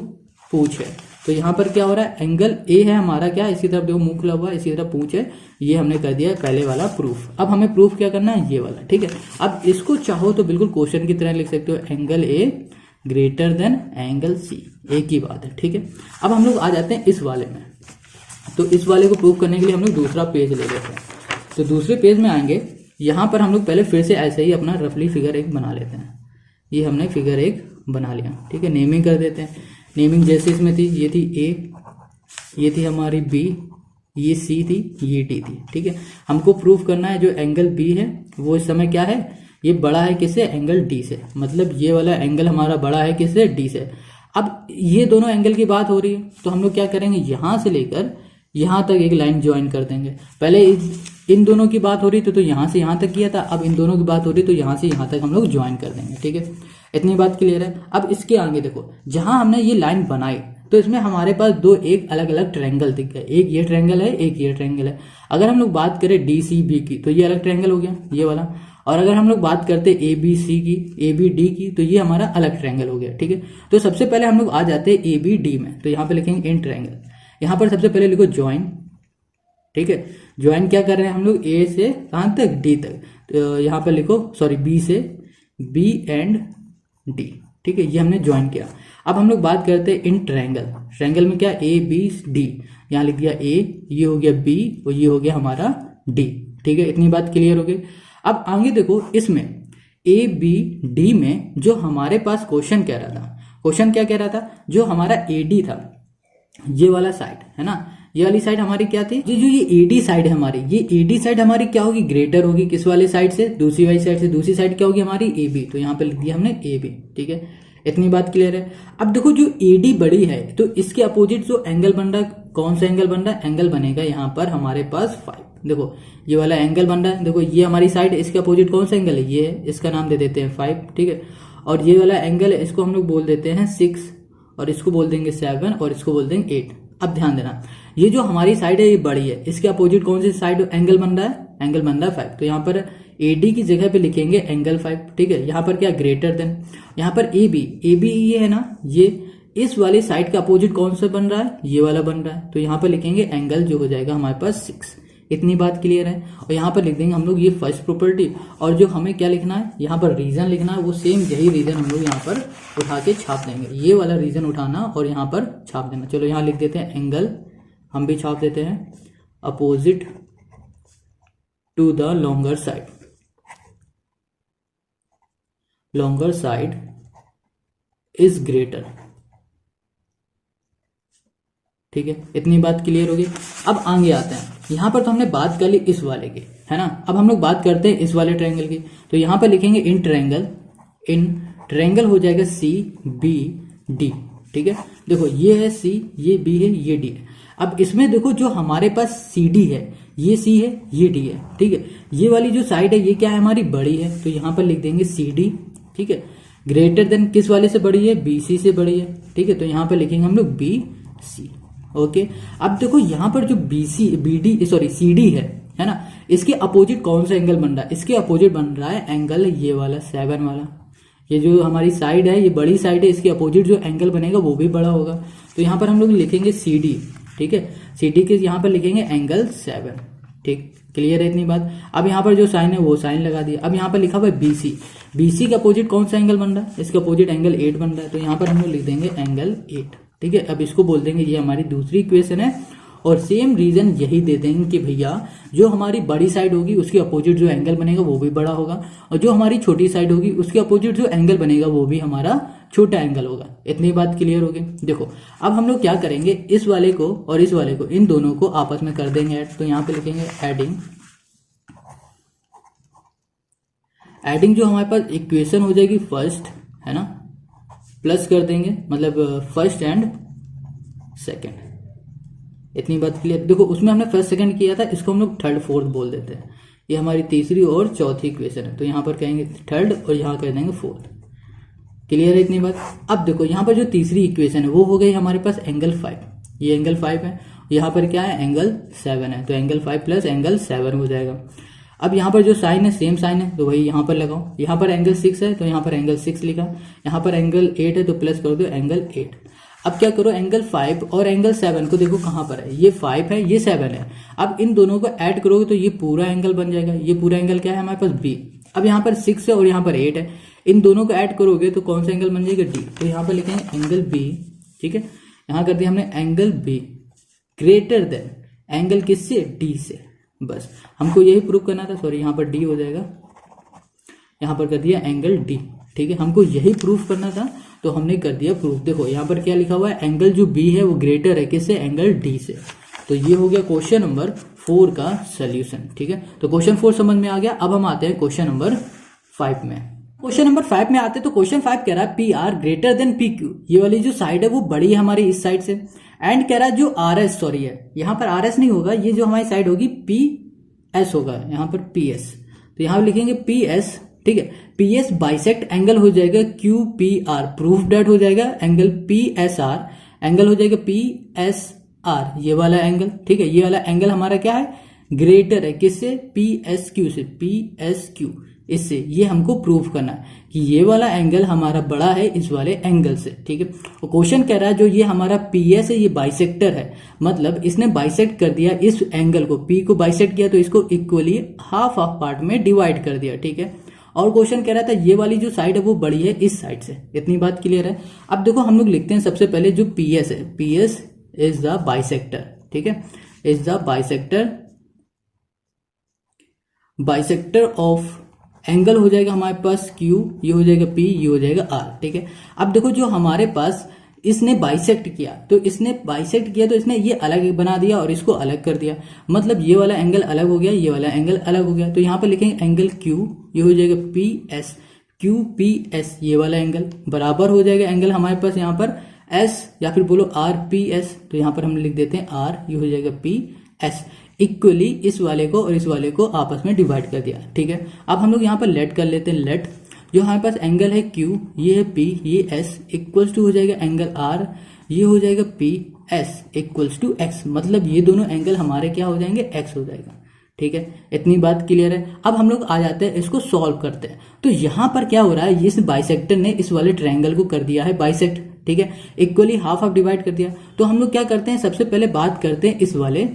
A: पूंछ है। तो यहाँ पर क्या हो रहा है, एंगल ए है हमारा क्या, इसकी तरफ देखो मुंह खुला हुआ है, इसकी तरफ पूंछ है, ये हमने कर दिया पहले वाला प्रूफ। अब हमें प्रूफ क्या करना है, ये वाला। ठीक है, अब इसको चाहो तो बिल्कुल क्वेश्चन की तरह लिख सकते हो, angle A greater than angle C, एक ही बात है। ठीक है, अब हम लोग आ जाते हैं इस वाले में। तो इस वाले को प्रूफ करने के लिए हम लोग दूसरा पेज ले लेते हैं। तो दूसरे पेज में आएंगे, यहाँ पर हम लोग पहले फिर से ऐसे ही अपना रफली फिगर 1 बना लेते हैं। ये हमने फिगर 1 बना लिया। ठीक है, नेमिंग कर देते हैं। नेमिंग जैसे इसमें थी, ये थी ए, ये थी हमारी बी, ये सी थी, ये डी थी। ठीक है, हमको प्रूफ करना है जो एंगल बी है वो इस समय क्या है, ये बड़ा है किससे, एंगल डी से। मतलब ये वाला एंगल हमारा बड़ा है किससे, डी से। अब ये दोनों एंगल की बात हो रही है तो हम लोग क्या करेंगे, यहां से लेकर यहां तक एक लाइन ज्वाइन कर देंगे। पहले इन दोनों की बात हो रही थी तो यहां से यहां तक किया था, अब इन दोनों की बात हो रही तो यहां से यहां तक हम लोग ज्वाइन कर देंगे। ठीक है, इतनी बात क्लियर है। अब इसके आगे देखो, जहां हमने ये लाइन बनाई तो इसमें हमारे पास दो एक अलग अलग ट्रायंगल दिख गए, एक ये ट्रायंगल है, एक ये ट्रायंगल है। अगर हम लोग बात करें डी सी बी की तो ये अलग ट्रायंगल हो गया, ये वाला। और अगर हम लोग बात करते ए बी सी की, ए बी डी की, तो ये हमारा अलग ट्रायंगल हो गया। ठीक है, तो सबसे पहले हम लोग आ जाते हैं ए बी डी में। तो यहाँ पे लिखेंगे इन ट्रायंगल, यहाँ पर सबसे पहले लिखो ज्वाइन। ठीक है, ज्वाइन क्या कर रहे हैं हम लोग, ए से कहाँ तक, डी तक। तो यहाँ पर लिखो, सॉरी, बी से बी एंड डी। ठीक है, ये हमने ज्वाइन किया। अब हम लोग बात करते हैं इन ट्रायंगल। ट्रायंगल में क्या, ए बी डी, यहाँ लिख दिया ए, ये हो गया बी और ये हो गया हमारा डी। ठीक है, इतनी बात क्लियर हो गई। अब आगे देखो, इसमें ए बी डी में जो हमारे पास क्वेश्चन कह रहा था, क्वेश्चन क्या कह रहा था, जो हमारा ए डी था, ये वाला साइड है ना, ये वाली साइड हमारी क्या थी, जो ये एडी साइड है हमारी, ये एडी साइड हमारी क्या होगी, ग्रेटर होगी किस वाले साइड से, दूसरी वाली साइड से। दूसरी साइड क्या होगी हमारी, ए बी। तो यहाँ पे लिख दिया हमने ए बी। ठीक है, इतनी बात क्लियर है। अब देखो, जो एडी बड़ी है तो इसके अपोजिट जो एंगल बन रहा है, कौन सा एंगल बन रहा है, एंगल बनेगा यहाँ पर हमारे पास 5। देखो ये वाला एंगल बन रहा है, देखो ये हमारी साइड है, इसके अपोजिट कौन सा एंगल है, ये है, इसका नाम दे देते हैं 5। ठीक है, और ये वाला एंगल है, इसको हम लोग बोल देते हैं 6, और इसको बोल देंगे 7, और इसको बोल देंगे 8। अब ध्यान देना, ये जो हमारी साइड है ये बड़ी है, इसके अपोजिट कौन सी साइड एंगल बन रहा है, एंगल बन रहा है 5। तो यहाँ पर AD की जगह पे लिखेंगे एंगल 5। ठीक है, यहाँ पर क्या, ग्रेटर देन, यहाँ पर AB, AB ये है ना, ये इस वाली साइड का अपोजिट कौन सा बन रहा है, ये वाला बन रहा है। तो यहाँ पर लिखेंगे एंगल जो हो जाएगा हमारे पास 6। इतनी बात क्लियर है। और यहाँ पर लिख देंगे हम लोग ये फर्स्ट प्रॉपर्टी, और जो हमें क्या लिखना है, यहाँ पर रीजन लिखना है, वो सेम यही रीजन हम लोग यहाँ पर उठा के छाप देंगे। ये वाला रीजन उठाना और यहाँ पर छाप देना। चलो यहाँ लिख देते हैं एंगल, हम भी छाप देते हैं, opposite to the longer side, longer side is greater. ठीक है, इतनी बात क्लियर होगी। अब आगे आते हैं, यहां पर तो हमने बात कर ली इस वाले की, है ना। अब हम लोग बात करते हैं इस वाले ट्रायंगल की। तो यहां पर लिखेंगे इन ट्रायंगल, इन ट्रायंगल हो जाएगा सी बी डी। ठीक है, देखो ये है सी, ये बी है, ये डी है। अब इसमें देखो जो हमारे पास सी डी है, ये सी है, ये डी है। ठीक है, ये वाली जो साइड है ये क्या है, हमारी बड़ी है। तो यहां पर लिख देंगे सी डी। ठीक है, ग्रेटर देन किस वाले से बड़ी है, बी सी से बड़ी है। ठीक है, तो यहां पर लिखेंगे हम लोग बी सी। ओके, अब देखो यहां पर जो BC BD सॉरी CD है ना, इसके अपोजिट कौन सा एंगल बन रहा है, इसके अपोजिट बन रहा है एंगल ये वाला 7 वाला। ये जो हमारी साइड है ये बड़ी साइड है, इसके अपोजिट जो एंगल बनेगा वो भी बड़ा होगा। तो यहाँ पर हम लोग लिखेंगे CD। ठीक है, CD के यहाँ पर लिखेंगे एंगल 7। ठीक, क्लियर है इतनी बात। अब यहाँ पर जो साइन है वो साइन लगा दिया। अब यहाँ पर लिखा हुआ है BC, BC के अपोजिट कौन सा एंगल बन रहा है, इसके अपोजिट एंगल 8 बन रहा है। तो यहाँ पर हम लोग लिख देंगे एंगल 8। ठीक है, अब इसको बोल देंगे ये हमारी दूसरी इक्वेशन है, और सेम रीजन यही दे देंगे कि भैया जो हमारी बड़ी साइड होगी उसके अपोजिट जो एंगल बनेगा वो भी बड़ा होगा, और जो हमारी छोटी साइड होगी उसके अपोजिट जो एंगल बनेगा वो भी हमारा छोटा एंगल होगा। इतनी बात क्लियर होगी। देखो अब हम लोग क्या करेंगे, इस वाले को और इस वाले को, इन दोनों को आपस में कर देंगे ऐड। तो यहाँ पे लिखेंगे एडिंग, एडिंग जो हमारे पास इक्वेशन हो जाएगी फर्स्ट, है ना, प्लस कर देंगे, मतलब फर्स्ट एंड सेकंड। इतनी बात क्लियर। देखो उसमें हमने फर्स्ट सेकंड किया था, इसको हम लोग थर्ड फोर्थ बोल देते हैं। ये हमारी तीसरी और चौथी इक्वेशन है। तो यहाँ पर कहेंगे थर्ड और यहाँ कर देंगे फोर्थ। क्लियर है इतनी बात। अब देखो यहाँ पर जो तीसरी इक्वेशन है वो हो गई हमारे पास एंगल 5। ये एंगल 5 है, यहाँ पर क्या है, एंगल 7 है। तो एंगल 5 प्लस एंगल 7 हो जाएगा। अब यहाँ पर जो साइन है सेम साइन है, तो वही यहाँ पर लगाओ। यहाँ पर एंगल 6 है तो यहाँ पर एंगल 6 लिखा। यहाँ पर एंगल 8 है तो प्लस कर दो एंगल 8। अब क्या करो, एंगल 5 और एंगल 7 को देखो कहाँ पर है, ये 5 है, ये 7 है। अब इन दोनों को ऐड करोगे तो ये पूरा एंगल बन जाएगा। ये पूरा एंगल क्या है हमारे पास, बी। अब यहाँ पर 6 है और यहाँ पर 8 है, इन दोनों को ऐड करोगे तो कौन सा एंगल बन जाएगा, डी। तो यहाँ पर लिखेंगे एंगल बी। ठीक है, यहाँ कर दिया हमने angle be greater than angle किससे, डी से। बस हमको यही प्रूव करना था। सॉरी, यहाँ पर डी हो जाएगा, यहाँ पर कर दिया एंगल डी। ठीक है, हमको यही प्रूफ करना था तो हमने कर दिया प्रूफ। देखो यहाँ पर क्या लिखा हुआ है, एंगल जो बी है वो ग्रेटर है किससे, एंगल डी से। तो ये हो गया क्वेश्चन नंबर 4 का सोल्यूशन। ठीक है, तो क्वेश्चन 4 समझ में आ गया। अब हम आते हैं क्वेश्चन नंबर 5 में। क्वेश्चन नंबर 5 में आते हैं तो क्वेश्चन 5 कह रहा है P R greater than P Q, ये वाली जो साइड है वो बड़ी है हमारी इस साइड से। एंड कह रहा है जो आर एस, सॉरी है यहाँ पर आर एस नहीं होगा, ये जो हमारी साइड होगी पी एस होगा, यहाँ पर पी एस, तो यहाँ लिखेंगे पी एस। ठीक है, पी एस बाइसेक्ट एंगल हो जाएगा Q P R, proof that हो जाएगा angle P S R, angle हो जाएगा पी एस आर, ये वाला एंगल। ठीक है, ये वाला एंगल हमारा क्या है, ग्रेटर है किससे, पी एस क्यू से, पी एस क्यू इससे। ये हमको प्रूफ करना है कि ये वाला एंगल हमारा बड़ा है इस वाले एंगल से। ठीक है, और क्वेश्चन कह रहा है जो ये हमारा पी एस है ये बाइसेक्टर है, मतलब इसने बाइसेक्ट कर दिया इस एंगल को, पी को बाइसेक्ट किया तो इसको इक्वली हाफ ऑफ पार्ट में डिवाइड कर दिया। ठीक है, और क्वेश्चन कह रहा था ये वाली जो साइड है वो बड़ी है इस साइड से। इतनी बात क्लियर है। अब देखो हम लोग लिखते हैं सबसे पहले जो पी एस है, P S is the bisector. ठीक है, is the bisector of angle हो जाएगा हमारे पास Q, ये हो जाएगा P, ये हो जाएगा R। ठीक है, अब देखो जो हमारे पास इसने बाइसेक्ट किया, तो इसने ये अलग बना दिया और इसको अलग कर दिया, मतलब ये वाला एंगल अलग हो गया, ये वाला एंगल अलग हो गया। तो यहाँ पर लिखेंगे एंगल Q, ये हो जाएगा PS, QPS, ये वाला एंगल बराबर हो जाएगा एंगल हमारे पास यहाँ पर S, या फिर बोलो RPS। तो यहाँ पर हम लिख देते हैं R, ये हो जाएगा PS, इक्वली इस वाले को और इस वाले को आपस में डिवाइड कर दिया। ठीक है, अब हम लोग यहाँ पर लेट कर लेते हैं। लेट जो हमारे पास एंगल है Q, ये है P, ये S, इक्वल्स टू हो जाएगा एंगल R, ये हो जाएगा PS, इक्वल्स टू X, मतलब ये दोनों एंगल हमारे क्या हो जाएंगे, X हो जाएगा। ठीक है, इतनी बात क्लियर है। अब हम लोग आ जाते हैं इसको सॉल्व करते हैं। तो यहाँ पर क्या हो रहा है, इस बाइसेक्टर ने इस वाले ट्रायंगल को कर दिया है बाइसेक्ट। ठीक है, इक्वली हाफ हाफ डिवाइड कर दिया। तो हम लोग क्या करते हैं, सबसे पहले बात करते हैं इस वाले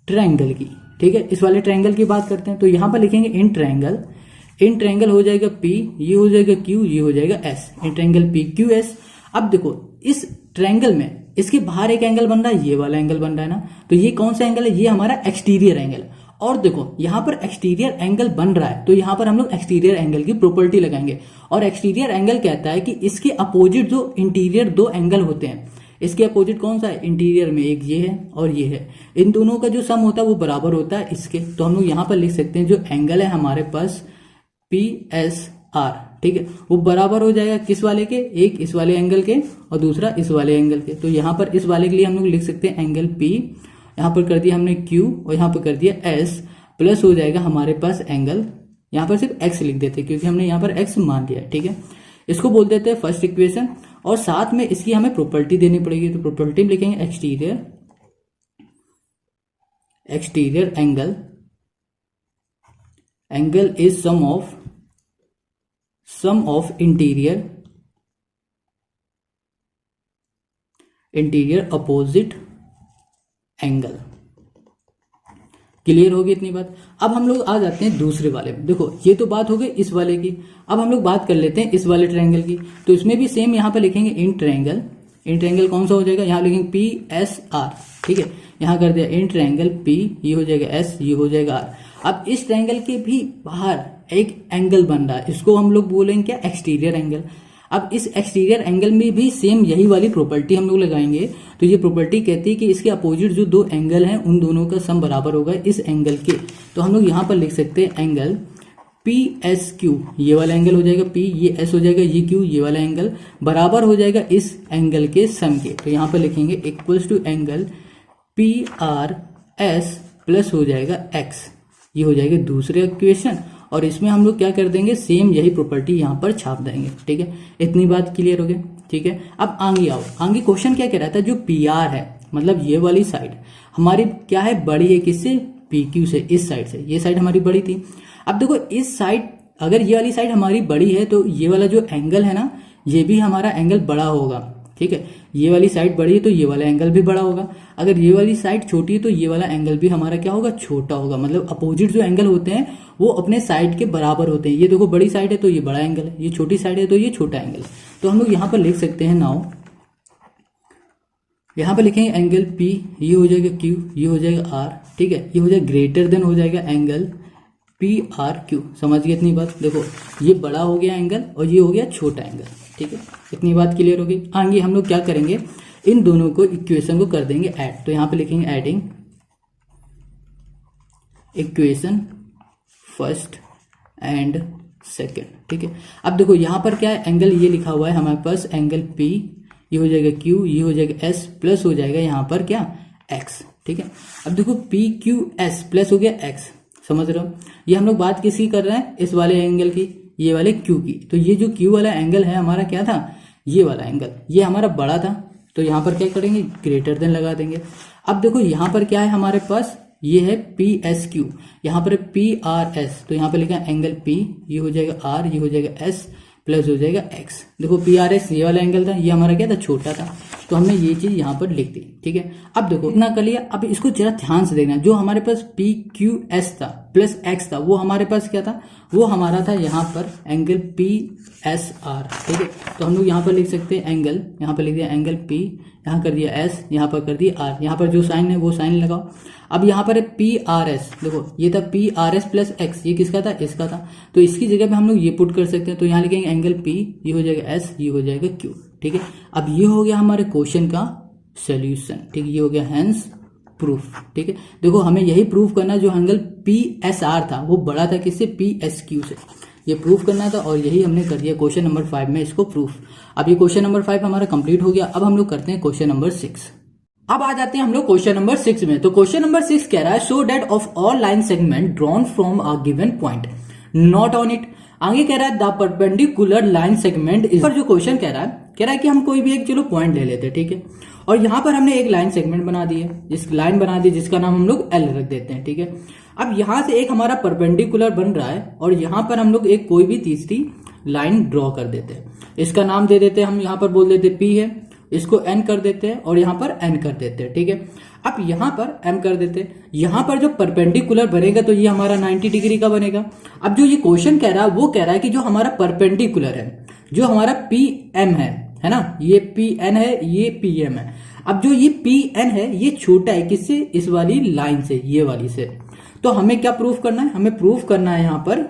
A: ट्रायंगल की। ठीक है, इस वाले ट्रायंगल की बात करते हैं। तो यहाँ पर लिखेंगे इन ट्रायंगल हो जाएगा P, ये हो जाएगा Q, ये हो जाएगा S, इन ट्रायंगल PQS। अब देखो इस ट्रायंगल में इसके बाहर एक एंगल बन रहा है, ये वाला एंगल बन रहा है ना, तो ये कौन सा एंगल है, ये हमारा एक्सटीरियर एंगल। और देखो यहाँ पर एक्सटीरियर एंगल बन रहा है, तो यहाँ पर हम लोग एक्सटीरियर एंगल की प्रॉपर्टी लगाएंगे। और एक्सटीरियर एंगल कहता है कि इसके अपोजिट जो इंटीरियर दो एंगल होते हैं, इसके अपोजिट कौन सा है, इंटीरियर में एक ये है और ये है, इन दोनों का जो सम होता है वो बराबर होता है इसके। तो हम लोग यहाँ पर लिख सकते हैं जो एंगल है हमारे पास PSR, ठीक है, वो बराबर हो जाएगा किस वाले के, एक इस वाले एंगल के और दूसरा इस वाले एंगल के। तो यहाँ पर इस वाले के लिए हम लोग लिख सकते हैं एंगल P, यहाँ पर कर दिया हमने Q और यहाँ पर कर दिया S, प्लस हो जाएगा हमारे पास एंगल, यहाँ पर सिर्फ X लिख देते हैं क्योंकि हमने यहाँ पर X मान लिया है। ठीक है, इसको बोल देते हैं फर्स्ट इक्वेशन, और साथ में इसकी हमें प्रॉपर्टी देनी पड़ेगी। तो प्रॉपर्टी में लिखेंगे exterior angle is sum of interior opposite angle. Clear होगी इतनी बात। अब हम लोग आ जाते हैं दूसरे वाले में। देखो ये तो बात हो गई इस वाले की, अब हम लोग बात कर लेते हैं इस वाले ट्रायंगल की। तो इसमें भी सेम यहाँ पे लिखेंगे इन ट्रायंगल कौन सा हो जाएगा, यहाँ लिखेंगे PSR। ठीक है, यहाँ कर दिया इन ट्रायंगल P, ये हो जाएगा S, ये हो जाएगा R। अब इस ट्रायंगल के भी बाहर एक एंगल बन रहा है, इसको हम लोग बोलेंगे क्या, एक्सटीरियर एंगल। अब इस एक्सटीरियर एंगल में भी सेम यही वाली प्रॉपर्टी हम लोग लगाएंगे। तो ये प्रॉपर्टी कहती है कि इसके अपोजिट जो दो एंगल हैं उन दोनों का सम बराबर होगा इस एंगल के। तो हम लोग यहाँ पर लिख सकते हैं एंगल PSQ, ये वाला एंगल हो जाएगा P, ये S हो जाएगा, ये Q, ये वाला एंगल बराबर हो जाएगा इस एंगल के सम के। तो यहाँ पर लिखेंगे equals to angle PRS plus हो जाएगा X, ये हो जाएगा दूसरे इक्वेशन। और इसमें हम लोग क्या कर देंगे, सेम यही प्रॉपर्टी यहाँ पर छाप देंगे। ठीक है, इतनी बात क्लियर हो गई। ठीक है, अब आगे आओ। आगे क्वेश्चन क्या कह रहा था, जो PR है मतलब ये वाली साइड हमारी क्या है, बड़ी है किससे, PQ से, इस साइड से। ये साइड हमारी बड़ी थी। अब देखो इस साइड, अगर ये वाली साइड हमारी बड़ी है तो ये वाला जो एंगल है ना, ये भी हमारा एंगल बड़ा होगा। ठीक है, ये वाली साइड बड़ी है तो ये वाला एंगल भी बड़ा होगा। अगर ये वाली साइड छोटी है तो ये वाला एंगल भी हमारा क्या होगा, छोटा होगा। मतलब अपोजिट जो एंगल होते हैं वो अपने साइड के बराबर होते हैं। ये देखो बड़ी साइड है तो ये बड़ा एंगल है, ये छोटी साइड है तो ये छोटा एंगल है। तो हम लोग यहाँ पर लिख सकते हैं नाउ, यहाँ पर लिखेंगे एंगल P, ये हो जाएगा Q, ये हो जाएगा R। ठीक है, ये हो जाएगा ग्रेटर देन हो जाएगा एंगल PRQ। समझ गए इतनी बात। देखो ये बड़ा हो गया एंगल और ये हो गया छोटा एंगल। ठीक है, इतनी बात क्लियर होगी। आगे हम लोग क्या करेंगे, इन दोनों को इक्वेशन को कर देंगे ऐड। तो यहाँ पे लिखेंगे adding equation first and second, ठीक है। अब देखो यहाँ पर क्या है, एंगल ये लिखा हुआ है हमारे पास, एंगल P, ये हो जाएगा Q, ये हो जाएगा S, प्लस हो जाएगा यहाँ पर क्या X, ठीक है। अब देखो PQS प्लस हो गया X, समझ रहे हो। ये हम लोग बात किसकी कर रहे हैं, इस वाले एंगल की, ये वाले Q की। तो ये जो Q वाला एंगल है हमारा क्या था, ये वाला एंगल, ये हमारा बड़ा था, तो यहाँ पर क्या करेंगे, ग्रेटर देन लगा देंगे। अब देखो यहाँ पर क्या है हमारे पास, ये है PSQ, यहाँ पर PRS, तो यहाँ पर लिखा है एंगल P, ये हो जाएगा R, ये हो जाएगा S, प्लस हो जाएगा X। देखो PRS ये वाला एंगल था, ये हमारा क्या था, छोटा था, तो हमने ये चीज यहाँ पर लिख दी, ठीक है। अब देखो इतना कर लिया, अब इसको जरा ध्यान से देखना, जो हमारे पास PQS था प्लस X था, वो हमारे पास क्या था, वो हमारा था यहाँ पर एंगल PSR, ठीक है। तो हम लोग यहाँ पर लिख सकते हैं एंगल, यहाँ पर लिख दिया एंगल P, यहाँ कर दिया S, यहाँ पर कर दिया R, यहाँ पर जो साइन है वो साइन लगाओ। अब यहाँ पर है PRS, देखो ये था PRS प्लस X, ये किसका था, इसका था, तो इसकी जगह पे हम लोग ये पुट कर सकते हैं। तो यहाँ लिखेंगे एंगल P, ये हो जाएगा S, ये हो जाएगा Q, ठीक है। अब ये हो गया हमारे क्वेश्चन का सोल्यूशन, ठीक है, ये हो गया हैंस प्रूफ, ठीक है। देखो हमें यही प्रूफ करना है, जो एंगल PSR था वो बड़ा था किससे, PSQ से, ये प्रूफ करना था, और यही हमने कर दिया क्वेश्चन नंबर 5 में इसको प्रूफ। अब ये क्वेश्चन नंबर 5 हमारा कंप्लीट हो गया। अब हम लोग करते हैं क्वेश्चन नंबर 6। अब आ जाते हैं हम लोग क्वेश्चन नंबर 6 में। तो क्वेश्चन नंबर 6 कह रहा है, show that of all line segment drawn from a given point not on it. आगे कह रहा है द परपेंडिकुलर लाइन सेगमेंट इस पर। जो क्वेश्चन कह रहा है कि हम कोई भी एक चलो पॉइंट ले लेते हैं, ठीक है, और यहां पर हमने एक लाइन सेगमेंट बना दी है, जिसका नाम हम लोग L रख देते हैं, ठीक है। अब यहां से एक हमारा परपेंडिकुलर बन रहा है, और यहां पर हम लोग एक कोई भी तीसरी लाइन ड्रॉ कर देते हैं, इसका नाम दे देते हैं हम, यहां पर बोल देते हैं P है, इसको N कर देते हैं, और यहां पर N कर देते हैं, ठीक है। अब यहां पर M कर देते हैं, यहां पर जो परपेंडिकुलर बनेगा तो ये हमारा 90 डिग्री का बनेगा। अब जो ये क्वेश्चन कह रहा है वो कह रहा है कि जो हमारा परपेंडिकुलर है, जो हमारा PM है ना, ये PN है, ये PM है। अब जो ये PN है ये छोटा है किससे, इस वाली लाइन से, ये वाली से। तो हमें क्या प्रूफ करना है, हमें प्रूफ करना है यहां पर,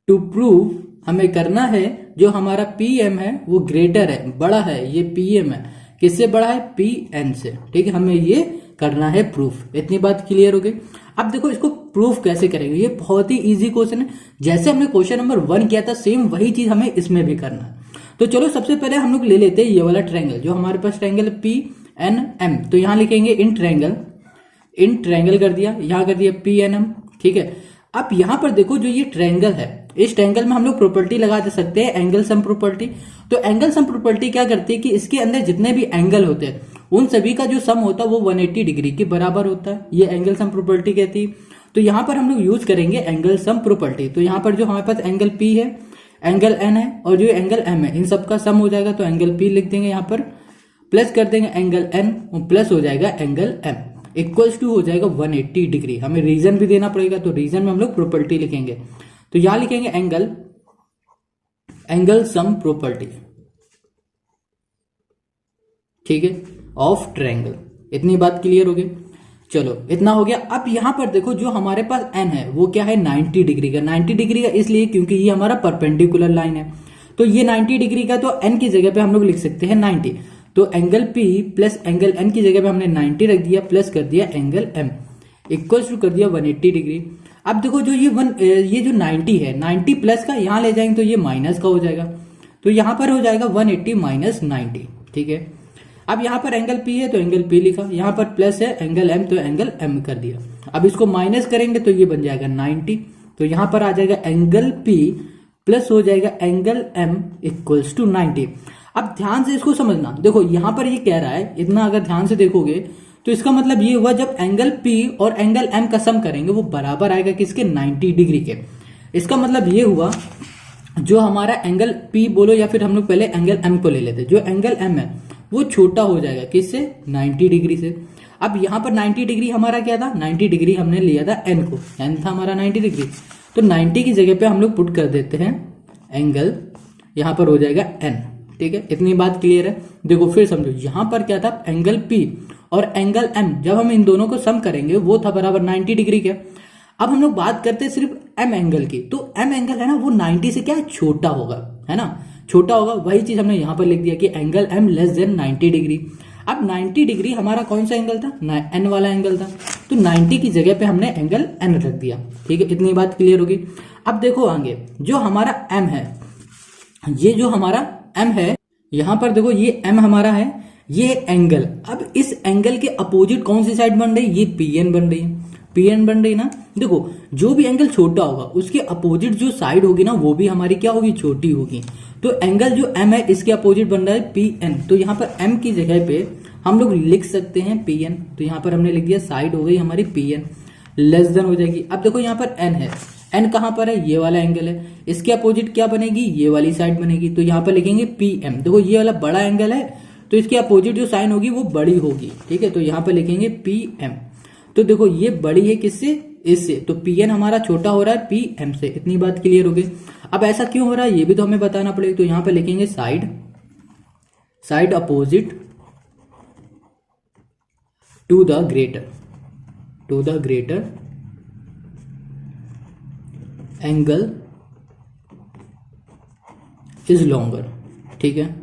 A: टू प्रूव हमें करना है जो हमारा PM है वो ग्रेटर है, बड़ा है, ये PM है, किससे बड़ा है, PN से, ठीक है। हमें ये करना है प्रूफ। इतनी बात क्लियर हो गई। अब देखो इसको प्रूफ कैसे करेंगे, ये बहुत ही इजी क्वेश्चन है, जैसे हमने क्वेश्चन नंबर 1 किया था सेम वही चीज हमें इसमें भी करना है। तो चलो सबसे पहले हम लोग ले लेते हैं ये वाला ट्रायंगल, जो हमारे पास ट्रायंगल PNM। तो यहां लिखेंगे इन ट्रायंगल कर दिया, यहां कर दिया PNM, ठीक है। अब यहां पर देखो जो ये ट्रायंगल है, इस ट्रायंगल में हम लोग प्रॉपर्टी लगा दे सकते हैं, एंगल सम प्रॉपर्टी। तो एंगल सम प्रॉपर्टी क्या करती है कि इसके अंदर जितने भी एंगल होते हैं उन सभी का जो सम होता है वो 180 डिग्री के बराबर होता है, ये एंगल सम प्रॉपर्टी कहती है। तो यहां पर हम लोग यूज करेंगे एंगल सम प्रॉपर्टी। तो यहां पर जो हमारे पास एंगल P है, एंगल N है, और जो एंगल M है, इन सबका सम हो जाएगा, तो एंगल P लिख देंगे, यहां पर प्लस कर देंगे एंगल N, और प्लस हो जाएगा एंगल M, इक्वल्स टू हो जाएगा 180 डिग्री। हमें रीजन भी देना पड़ेगा, तो रीजन में हम लोग प्रॉपर्टी लिखेंगे। तो यहां लिखेंगे एंगल सम प्रॉपर्टी, ठीक है, ऑफ ट्रायंगल। इतनी बात क्लियर हो गई। चलो इतना हो गया। अब यहां पर देखो जो हमारे पास N है वो क्या है, 90 डिग्री का। 90 डिग्री का इसलिए क्योंकि ये हमारा परपेंडिकुलर लाइन है, तो ये 90 डिग्री का, तो N की जगह पे हम लोग लिख सकते हैं 90। तो angle P plus angle N की जगह पे हमने 90 रख दिया, प्लस कर दिया एंगल M, इक्वल्स टू कर दिया 180 डिग्री। अब देखो जो ये जो 90 है, 90 प्लस का यहाँ ले जाएंगे तो ये माइनस का हो जाएगा, तो यहाँ पर हो जाएगा 180 माइनस 90, ठीक है। अब यहाँ पर एंगल P है तो एंगल P लिखा, यहाँ पर प्लस है एंगल M तो एंगल M कर दिया। अब इसको माइनस करेंगे तो ये बन जाएगा 90, तो यहाँ पर आ जाएगा एंगल P प्लस हो जाएगा एंगल M इक्वल्स टू 90। अब ध्यान से इसको समझना, देखो यहाँ पर ये कह रहा है, इतना अगर ध्यान से देखोगे तो इसका मतलब ये हुआ जब एंगल P और एंगल M का सम करेंगे वो बराबर आएगा किसके, 90 डिग्री के। इसका मतलब ये हुआ जो हमारा एंगल P बोलो या फिर हम लोग पहले एंगल M को ले लेते, जो एंगल M है वो छोटा हो जाएगा किससे, 90 डिग्री से। अब यहाँ पर 90 डिग्री हमारा क्या था, 90 डिग्री हमने लिया था N को, N था हमारा 90 डिग्री, तो 90 की जगह पे हम लोग पुट कर देते हैं एंगल, यहाँ पर हो जाएगा N, ठीक है। इतनी बात क्लियर है। देखो फिर समझो, यहाँ पर क्या था, एंगल P और एंगल M, जब हम इन दोनों को सम करेंगे वो था बराबर 90 डिग्री के। अब हम लोग बात करते हैं सिर्फ M एंगल की, तो M एंगल है ना वो 90 से क्या है, छोटा होगा, है ना, छोटा होगा, वही चीज हमने यहाँ पर लिख दिया कि angle M less than 90 degree. अब 90 डिग्री हमारा कौन सा एंगल था, एन वाला एंगल था, तो 90 की जगह पे हमने एंगल एन रख दिया। ठीक है, इतनी बात क्लियर होगी। अब देखो आगे जो हमारा एम है, ये जो हमारा एम है, यहां पर देखो ये एम हमारा है, ये एंगल। अब इस एंगल के अपोजिट कौन सी साइड बन रही है, ये पी एन बन रही है, पी एन बन रही ना। देखो जो भी एंगल छोटा होगा उसके अपोजिट जो साइड होगी ना वो भी हमारी क्या होगी, छोटी होगी। तो एंगल जो एम है इसके अपोजिट बन रहा है पी एन, तो यहाँ पर एम की जगह पे हम लोग लिख सकते हैं पी एन। तो यहाँ पर हमने लिख दिया साइड हो गई हमारी पी एन, लेस देन हो जाएगी। अब देखो यहाँ पर एन है, एन कहां पर है, ये वाला एंगल है, इसके अपोजिट क्या बनेगी, ये वाली साइड बनेगी। तो यहाँ पर लिखेंगे पी एम। देखो ये वाला बड़ा एंगल है तो इसके अपोजिट जो साइन होगी वो बड़ी होगी। ठीक है, तो यहाँ पर लिखेंगे पी एम। तो देखो ये बड़ी है किससे, इससे, तो पी एन हमारा छोटा हो रहा है पी एम से। इतनी बात क्लियर हो गई। अब ऐसा क्यों हो रहा है ये भी तो हमें बताना पड़ेगा। तो यहाँ पर लिखेंगे side opposite to the greater angle is longer. ठीक है,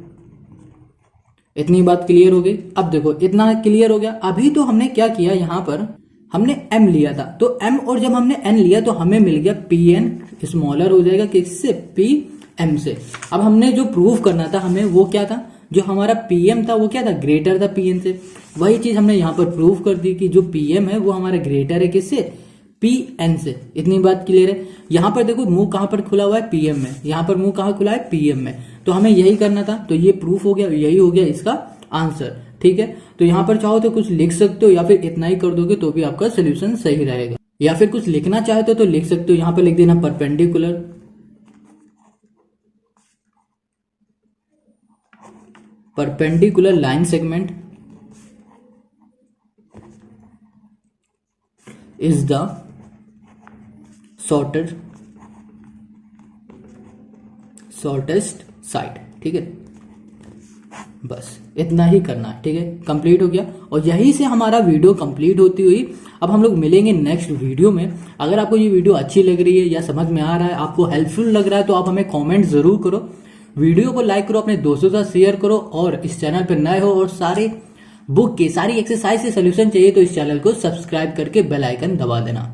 A: इतनी बात क्लियर हो गई। अब देखो इतना क्लियर हो गया। अभी तो हमने क्या किया, यहां पर हमने m लिया था, तो m और जब हमने n लिया तो हमें मिल गया pn स्मॉलर हो जाएगा किससे, pm से। अब हमने जो प्रूव करना था हमें वो क्या था, जो हमारा pm था वो क्या था, ग्रेटर था pn से। वही चीज हमने यहाँ पर प्रूव कर दी कि जो pm है वो हमारा ग्रेटर है किससे, pn से। इतनी बात क्लियर है। यहाँ पर देखो मुंह कहाँ पर खुला हुआ है, pm में, यहाँ पर मुंह कहाँ खुला है, pm में। तो हमें यही करना था, तो ये प्रूफ हो गया, यही हो गया इसका आंसर। ठीक है, तो यहाँ पर चाहो तो कुछ लिख सकते हो या फिर इतना ही कर दोगे तो भी आपका सोल्यूशन सही रहेगा, या फिर कुछ लिखना चाहते हो तो लिख सकते हो। यहाँ पर लिख देना perpendicular line segment is the shortest side. ठीक है, बस इतना ही करना है। ठीक है, कंप्लीट हो गया। और यही से हमारा वीडियो कंप्लीट होती हुई अब हम लोग मिलेंगे नेक्स्ट वीडियो में। अगर आपको ये वीडियो अच्छी लग रही है या समझ में आ रहा है, आपको हेल्पफुल लग रहा है, तो आप हमें कमेंट जरूर करो, वीडियो को लाइक करो, अपने दोस्तों के साथ शेयर करो। और इस चैनल पर नए हो और सारे बुक के सारी एक्सरसाइज से सोल्यूशन चाहिए तो इस चैनल को सब्सक्राइब करके बेल आइकन दबा देना।